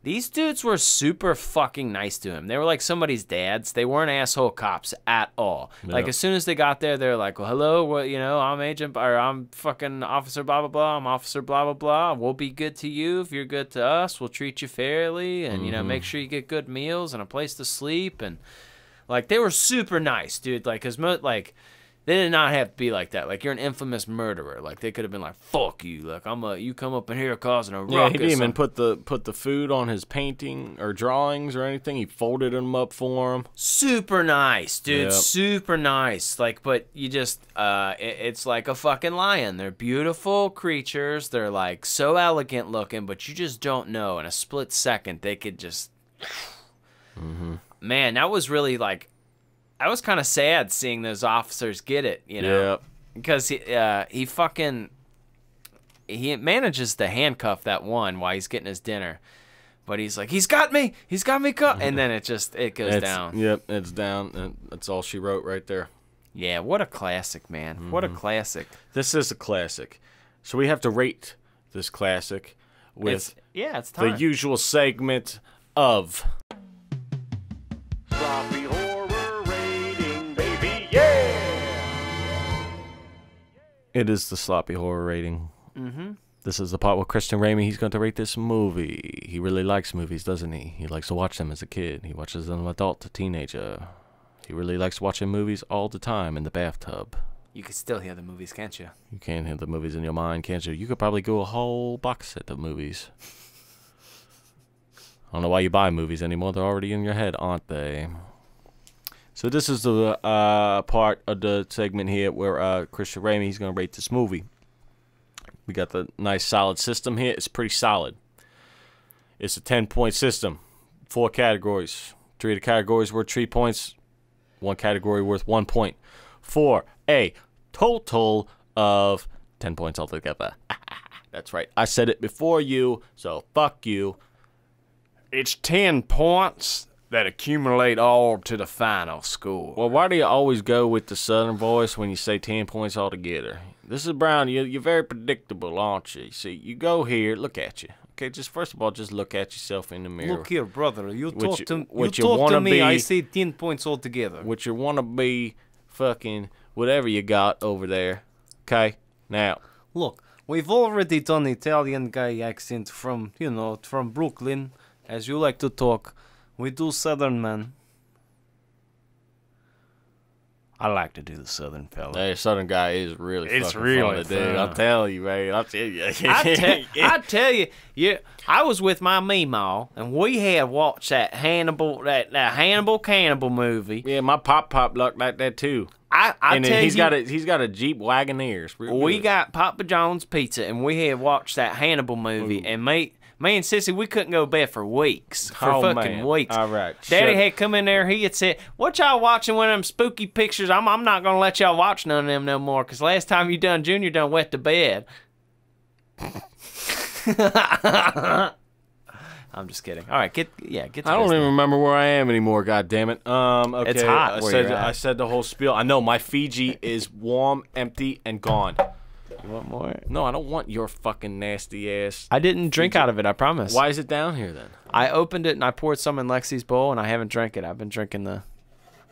these dudes were super fucking nice to him. They were like somebody's dads. They weren't asshole cops at all. Yep. Like as soon as they got there, they're like, well, hello, what, you know, I'm fucking officer blah, blah, blah. I'm officer blah, blah, blah. We'll be good to you if you're good to us. We'll treat you fairly and, you know, make sure you get good meals and a place to sleep. And like, they were super nice, dude. Like, cause they did not have to be like that. Like, you're an infamous murderer. Like, they could have been like, fuck you. Like, you come up in here causing a ruckus. Yeah, he didn't even put the food on his painting or drawings or anything. He folded them up for him. Super nice, dude. Yep. Super nice. Like, but you just, it's like a fucking lion. They're beautiful creatures. They're, like, so elegant looking, but you just don't know. In a split second, they could just... Man, that was really, like... I was kind of sad seeing those officers get it, you know, yep. Because he manages to handcuff that one while he's getting his dinner, but he's like, he's got me caught, and then it goes down. Yep, it's down, and that's all she wrote right there. Yeah, what a classic, man! What a classic. This is a classic, so we have to rate this classic with it's time. The usual segment of. It is the sloppy horror rating. This is the part with Christian Ramey. He's going to rate this movie. He really likes movies, doesn't he? He likes to watch them as a kid. He watches them as an adult, a teenager. He really likes watching movies all the time in the bathtub. You can still hear the movies, can't you? You can't hear the movies in your mind, can't you? You could probably go a whole box set of movies. I don't know why you buy movies anymore. They're already in your head, aren't they? So this is the part of the segment here where Christian Ramey, he's going to rate this movie. We got the nice solid system here. It's pretty solid. It's a 10-point system. 4 categories. 3 of the categories worth 3 points. 1 category worth 1 point. For a total of 10 points altogether. That's right. I said it before you, so fuck you. It's 10 points that accumulate all to the final score. Well, why do you always go with the southern voice when you say 10 points altogether? This is Brown. You're very predictable, aren't you? See, you go here, look at you. Okay, just first of all, just look at yourself in the mirror. Look here, brother. You talk what to me, I say 10 points altogether. What you want to be fucking whatever you got over there. Okay? Now. Look, we've already done Italian guy accent from, you know, from Brooklyn, as you like to talk. We do Southern man. I like to do the Southern fella. That Southern guy is really It's fucking really funny, dude. I'll tell you, man. I'll tell you. I tell you, yeah. I was with my meemaw, and we had watched that Hannibal Cannibal movie. Yeah, my pop looked like that too. I and tell he's got a Jeep Wagoneer. We got Papa John's pizza, and we had watched that Hannibal movie, and me and Sissy, we couldn't go to bed for weeks. Weeks. All right. Daddy had come in there. He had said, "What y'all watching? One of them spooky pictures? I'm not gonna let y'all watch none of them no more. Cause last time you done, Junior done wet the bed." I'm just kidding. All right, get. I don't even remember where I am anymore. God damn it. Okay. It's hot. I said the whole spiel. I know my Fiji is warm, empty, and gone. You want more? No, I don't want your fucking nasty ass. I didn't drink out of it, I promise. Why is it down here then? I opened it and I poured some in Lexi's bowl and I haven't drank it. I've been drinking the...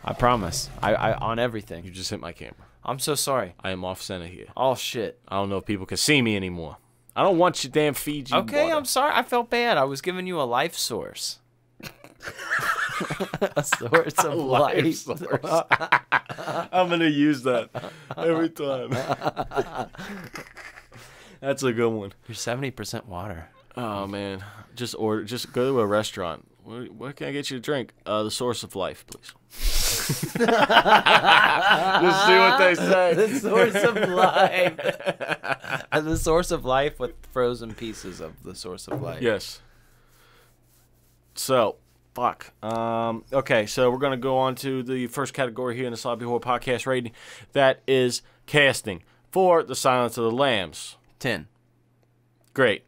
I promise. I on everything. You just hit my camera. I'm so sorry. I am off center here. Oh, shit. I don't know if people can see me anymore. I don't want your damn Fiji Okay, water. I'm sorry. I felt bad. I was giving you a life source. A source of life. Source. I'm going to use that every time. That's a good one. You're 70% water. Oh, man. Just go to a restaurant. What can I get you to drink? The source of life, please. Just see what they say. The source of life. The source of life with frozen pieces of the source of life. Yes. So, fuck. Okay, so we're going to go on to the first category here in the Sloppy Horror Podcast rating. That is casting for The Silence of the Lambs. 10. Great.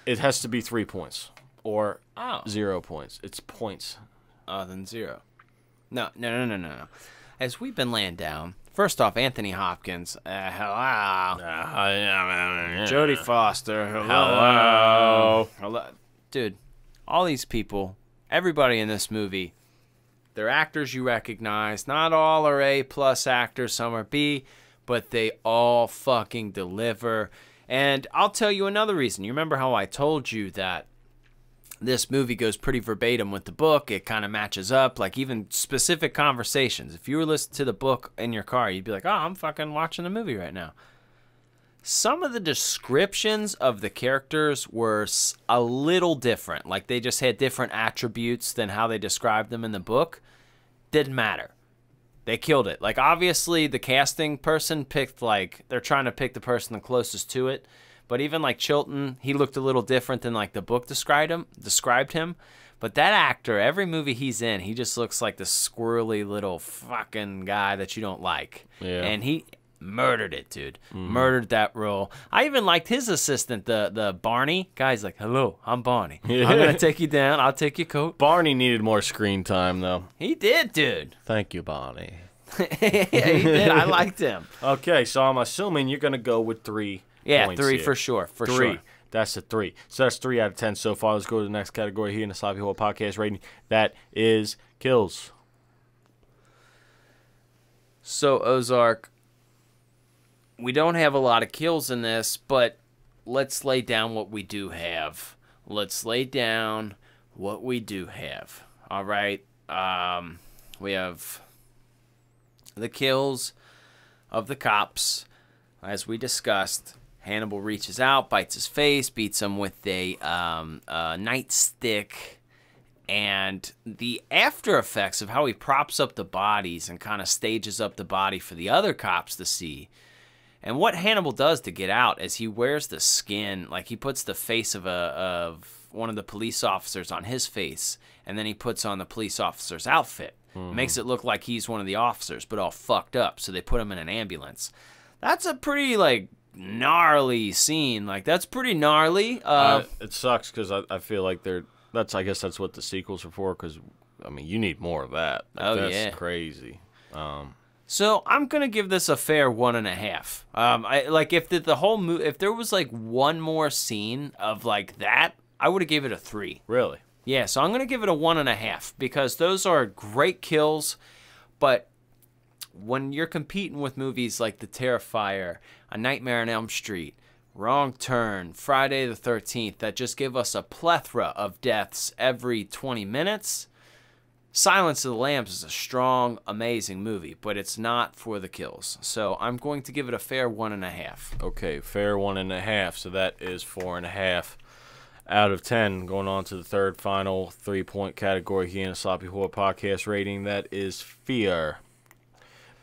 It has to be 3 points or 0 points. It's points. Then 0. No. As we've been laying down, first off, Anthony Hopkins, hello. Jodie Foster, hello. Dude, all these people, everybody in this movie, they're actors you recognize. Not all are A+ actors, some are B, but they all fucking deliver. And I'll tell you another reason. You remember how I told you that this movie goes pretty verbatim with the book. It kind of matches up, like even specific conversations. If you were listening to the book in your car, you'd be like, oh, I'm fucking watching the movie right now. Some of the descriptions of the characters were a little different. Like they just had different attributes than how they described them in the book. Didn't matter. They killed it. Like, obviously, the casting person picked, like, they're trying to pick the person the closest to it. But even, like, Chilton, he looked a little different than, like, the book described him. But that actor, every movie he's in, he just looks like the squirrely little fucking guy that you don't like. Yeah. And he murdered it, dude. Murdered that role. I even liked his assistant, the Barney. Guy's like, hello, I'm Barney. Yeah. I'm going to take you down. I'll take your coat. Barney needed more screen time, though. He did, dude. Thank you, Barney. Yeah, he did. I liked him. Okay, so I'm assuming you're going to go with 3 Yeah, points 3 here. for sure. For 3. sure. That's a 3. So that's 3 out of 10 so far. Let's go to the next category here in the Sloppy Horror Podcast rating. That is kills. So, Ozark, we don't have a lot of kills in this, but let's lay down what we do have. All right? we have the kills of the cops. As we discussed, Hannibal reaches out, bites his face, beats him with a nightstick, and the after effects of how he props up the bodies and kind of stages up the body for the other cops to see. And what Hannibal does to get out is he wears the skin, like he puts the face of one of the police officers on his face, and then he puts on the police officer's outfit. Makes it look like he's one of the officers, but all fucked up, so they put him in an ambulance. That's a pretty, like, gnarly scene. Like, that's pretty gnarly. It sucks because I feel like I guess that's what the sequels are for, because, I mean, you need more of that. Like, that's crazy. So I'm gonna give this a fair 1.5. Like if if there was like one more scene of like that, I would have gave it a 3. Really? Yeah. So I'm gonna give it a 1.5 because those are great kills, but when you're competing with movies like The Terrifier, A Nightmare on Elm Street, Wrong Turn, Friday the 13th, that just give us a plethora of deaths every 20 minutes. Silence of the Lambs is a strong, amazing movie, but it's not for the kills. So I'm going to give it a fair 1.5. Okay, fair 1.5. So that is 4.5 out of 10. Going on to the third final 3-point category here in the Sloppy Horror Podcast rating. That is fear.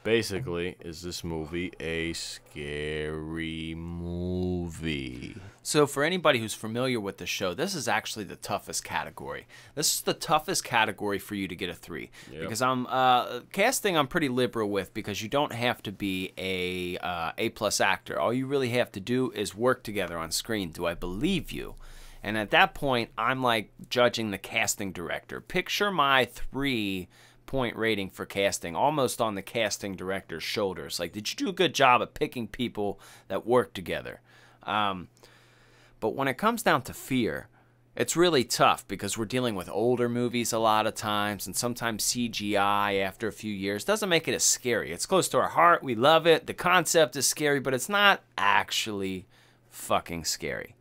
Basically, is this movie a scary movie? So for anybody who's familiar with the show, this is actually the toughest category. This is the toughest category for you to get a 3. Yep. Because casting I'm pretty liberal with, because you don't have to be a A+ actor. All you really have to do is work together on screen. Do I believe you? And at that point, I'm like judging the casting director. Picture my 3-point rating for casting, almost on the casting director's shoulders. Like, did you do a good job at picking people that work together? But when it comes down to fear, it's really tough because we're dealing with older movies a lot of times, and sometimes CGI after a few years doesn't make it as scary. It's close to our heart. We love it. The concept is scary, but it's not actually fucking scary.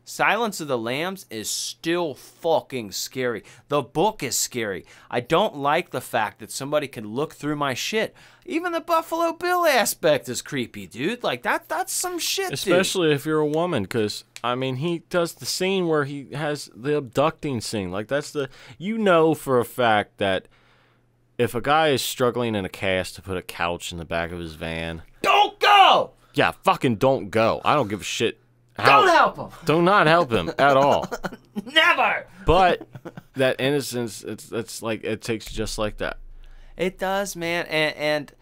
Silence of the Lambs is still fucking scary. The book is scary. I don't like the fact that somebody can look through my shit. Even the Buffalo Bill aspect is creepy, dude. Like, that's some shit, Especially if you're a woman, because, I mean, he does the scene where he has the abducting scene. Like, that's the... You know for a fact that if a guy is struggling in a cast to put a couch in the back of his van... Don't go! Yeah, fucking don't go. I don't give a shit. Don't help him. Do not help him at all. Never. But that innocence, it's like it takes just like that. It does, man. And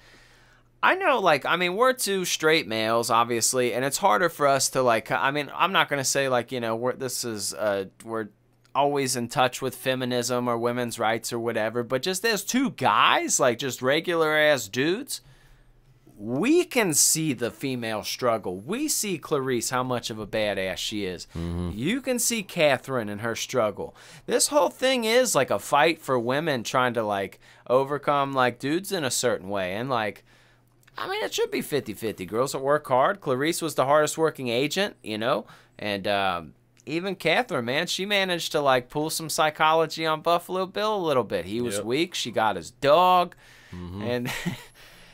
I know, like, I mean, we're 2 straight males, obviously, and it's harder for us to, like, I mean, I'm not gonna say, like, you know, we're always in touch with feminism or women's rights or whatever, but just as 2 guys, like, just regular ass dudes, we can see the female struggle. We see Clarice, how much of a badass she is. You can see Catherine and her struggle. This whole thing is like a fight for women trying to, like, overcome, like, dudes in a certain way. And, like, I mean, it should be 50-50. Girls that work hard. Clarice was the hardest working agent, you know? And even Catherine, man, she managed to, like, pull some psychology on Buffalo Bill a little bit. He was weak. She got his dog. And...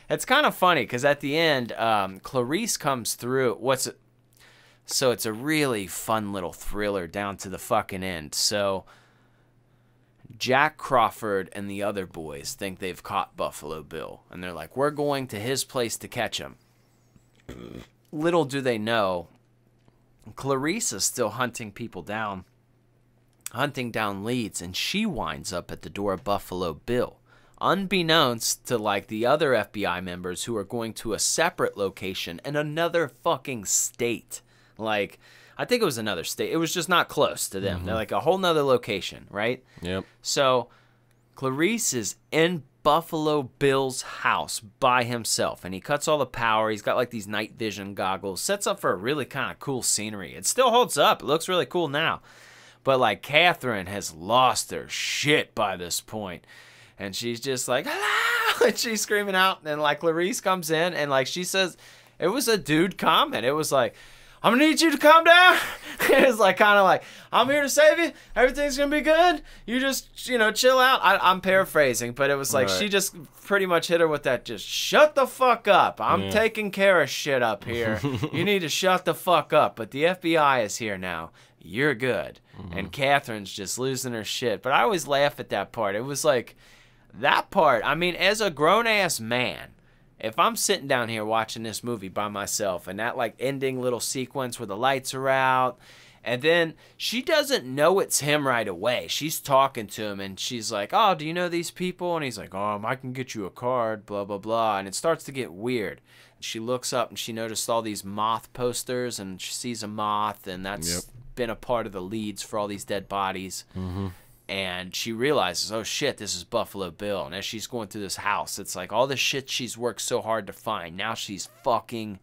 It's kind of funny because at the end, Clarice comes through. So it's a really fun little thriller down to the fucking end. So Jack Crawford and the other boys think they've caught Buffalo Bill. And they're like, we're going to his place to catch him. Little do they know, Clarice is still hunting people down, hunting down leads. And she winds up at the door of Buffalo Bill. Unbeknownst to, like, the other FBI members who are going to a separate location in another fucking state. Like, I think it was another state. It was just not close to them. They're like a whole nother location, right? Yep. So Clarice is in Buffalo Bill's house by himself, and he cuts all the power. He's got, like, these night vision goggles. Sets up for a really kind of cool scenery. It still holds up. It looks really cool now. But, like, Catherine has lost her shit by this point. And she's just like, hello! And she's screaming out. And, like, Clarice comes in, and, like, she says, it was a dude comment. It was like, I'm gonna need you to calm down. It's like kind of like, I'm here to save you. Everything's gonna be good. You just, you know, chill out. I'm paraphrasing, but it was like she just pretty much hit her with that. Just shut the fuck up. I'm taking care of shit up here. You need to shut the fuck up. But the FBI is here now. You're good. And Catherine's just losing her shit. But I always laugh at that part. It was like that part. I mean, as a grown ass man, if I'm sitting down here watching this movie by myself and that like ending little sequence where the lights are out and then she doesn't know it's him right away. She's talking to him and she's like, oh, do you know these people? And he's like, I can get you a card, blah, blah, blah. And it starts to get weird. She looks up and she noticed all these moth posters and she sees a moth and that's been a part of the leads for all these dead bodies. And she realizes, oh shit, this is Buffalo Bill. And as she's going through this house, it's like all the shit she's worked so hard to find. Now she's fucking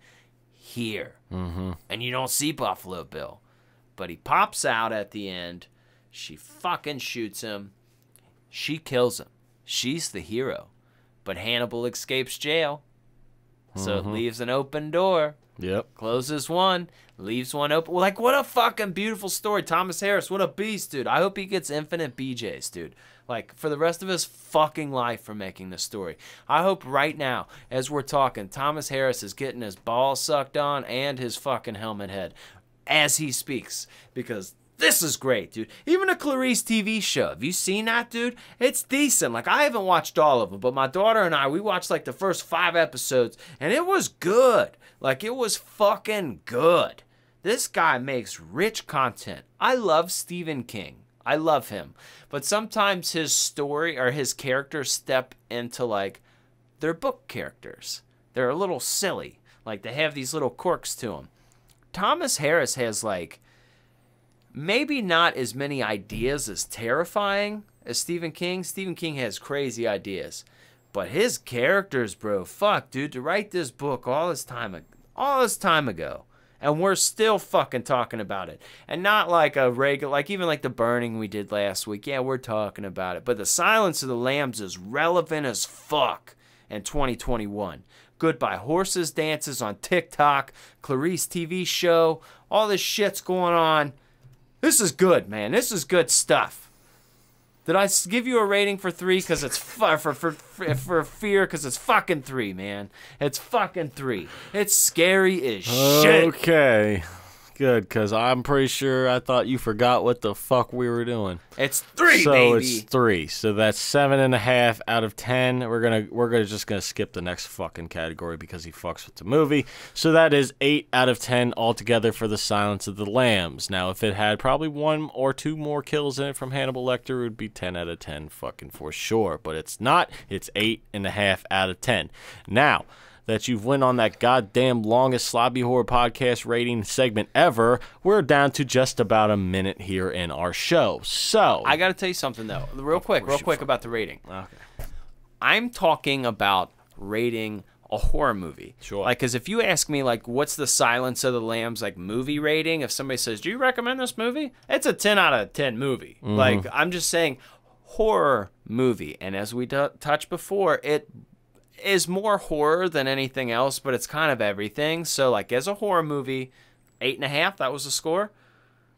here. And you don't see Buffalo Bill. But he pops out at the end. She fucking shoots him. She kills him. She's the hero. But Hannibal escapes jail. So it leaves an open door. Closes one, leaves one open. Well, like, what a fucking beautiful story. Thomas Harris, what a beast, dude. I hope he gets infinite BJs, dude. Like, for the rest of his fucking life for making this story. I hope right now, as we're talking, Thomas Harris is getting his balls sucked on and his fucking helmet head as he speaks. Because this is great, dude. Even a Clarice TV show. Have you seen that, dude? It's decent. Like, I haven't watched all of them, but my daughter and I, we watched, like, the first 5 episodes, and it was good. Like, it was fucking good. This guy makes rich content. I love Stephen King. I love him. But sometimes his story or his characters step into, like, their book characters. They're a little silly. Like, they have these little quirks to them. Thomas Harris has, like, maybe not as many ideas as terrifying as Stephen King. Stephen King has crazy ideas. But his characters, bro, fuck, dude, to write this book all this time ago, and we're still fucking talking about it. And not like a regular, like even like The Burning we did last week. Yeah, we're talking about it. But The Silence of the Lambs is relevant as fuck in 2021. Goodbye Horses dances on TikTok, Clarice TV show, all this shit's going on. This is good, man. This is good stuff. Did I give you a rating for 3 because it's for fear because it's fucking 3, man. It's fucking 3. It's scary as shit. Okay. Good, because I'm pretty sure I thought you forgot what the fuck we were doing. It's 3, so baby. So it's 3. So that's 7.5 out of 10. We're just gonna skip the next fucking category because he fucks with the movie. So that is 8 out of 10 altogether for The Silence of the Lambs. Now, if it had probably 1 or 2 more kills in it from Hannibal Lecter, it would be 10 out of 10 fucking for sure. But it's not. It's 8.5 out of 10. Now that you've went on that goddamn longest Slobby Horror podcast rating segment ever, we're down to just about a minute here in our show. So I got to tell you something, though, real quick about the rating. Okay. I'm talking about rating a horror movie. Sure. Like, because if you ask me, like, what's the Silence of the Lambs, like, movie rating, if somebody says, do you recommend this movie? It's a 10 out of 10 movie. Like, I'm just saying horror movie. And as we touched before, it is more horror than anything else, but it's kind of everything. So, like, as a horror movie, 8.5, that was the score?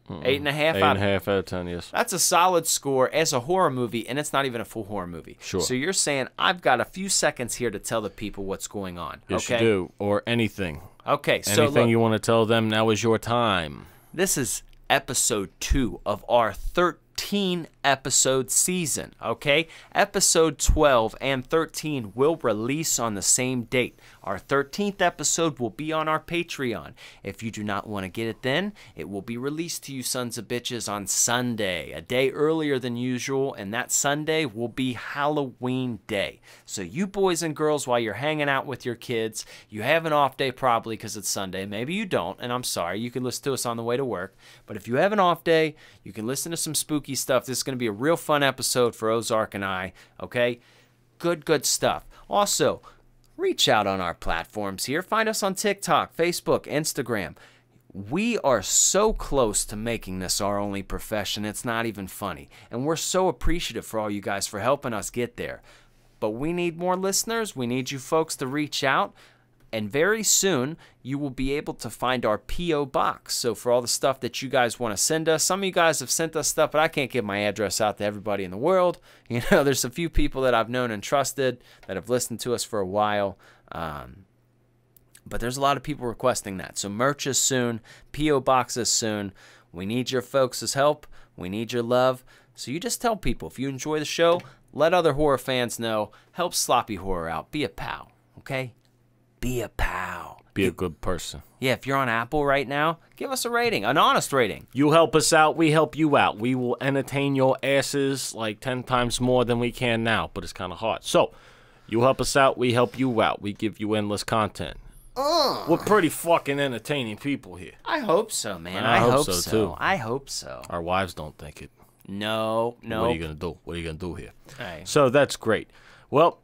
8.5 out of 10, yes. That's a solid score as a horror movie, and it's not even a full horror movie. Sure. So you're saying, I've got a few seconds here to tell the people what's going on. Yes, okay? you do. Or anything. Okay, so anything look, you want to tell them, now is your time. This is episode 2 of our 13-episode season, okay? Episode 12 and 13 will release on the same date. Our 13th episode will be on our Patreon. If you do not want to get it then, it will be released to you sons of bitches on Sunday, a day earlier than usual, and that Sunday will be Halloween Day. So you boys and girls, while you're hanging out with your kids, you have an off day probably because it's Sunday. Maybe you don't, and I'm sorry. You can listen to us on the way to work. But if you have an off day, you can listen to some spooky stuff. This is going to be a real fun episode for Ozark and I, okay? Good stuff. Also, reach out on our platforms here. Find us on TikTok, Facebook, Instagram. We are so close to making this our only profession, it's not even funny. And we're so appreciative for all you guys for helping us get there. But we need more listeners. We need you folks to reach out. And very soon, you will be able to find our P.O. box. So for all the stuff that you guys want to send us, some of you guys have sent us stuff, but I can't give my address out to everybody in the world. You know, there's a few people that I've known and trusted that have listened to us for a while. But there's a lot of people requesting that. So merch is soon. P.O. box is soon. We need your folks' help. We need your love. So you just tell people, if you enjoy the show, let other horror fans know. Help Sloppy Horror out. Be a pal, okay? Be a pal. Be a good person. Yeah, if you're on Apple right now, give us a rating, an honest rating. You help us out, we help you out. We will entertain your asses like 10 times more than we can now, but it's kind of hard. So, you help us out, we help you out. We give you endless content. We're pretty fucking entertaining people here. I hope so, man. I hope so, too. I hope so. Our wives don't think it. No. What are you going to do? What are you going to do here? Hey. So, that's great. Well,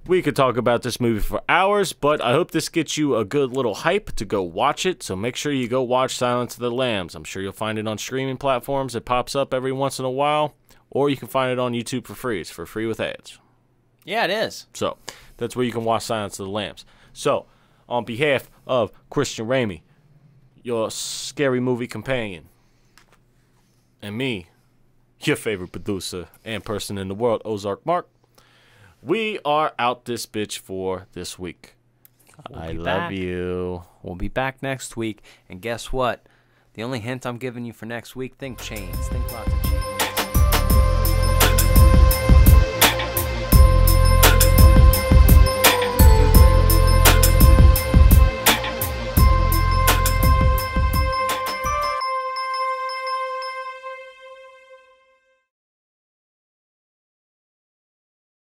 we could talk about this movie for hours, but I hope this gets you a good little hype to go watch it. So make sure you go watch Silence of the Lambs. I'm sure you'll find it on streaming platforms. It pops up every once in a while. Or you can find it on YouTube for free. It's for free with ads. Yeah, it is. So that's where you can watch Silence of the Lambs. So on behalf of Christian Ramey, your scary movie companion, and me, your favorite producer and person in the world, Ozark Mark, we are out this bitch for this week. I love you. We'll be back next week. And guess what? The only hint I'm giving you for next week, think chains. Think lots of chains.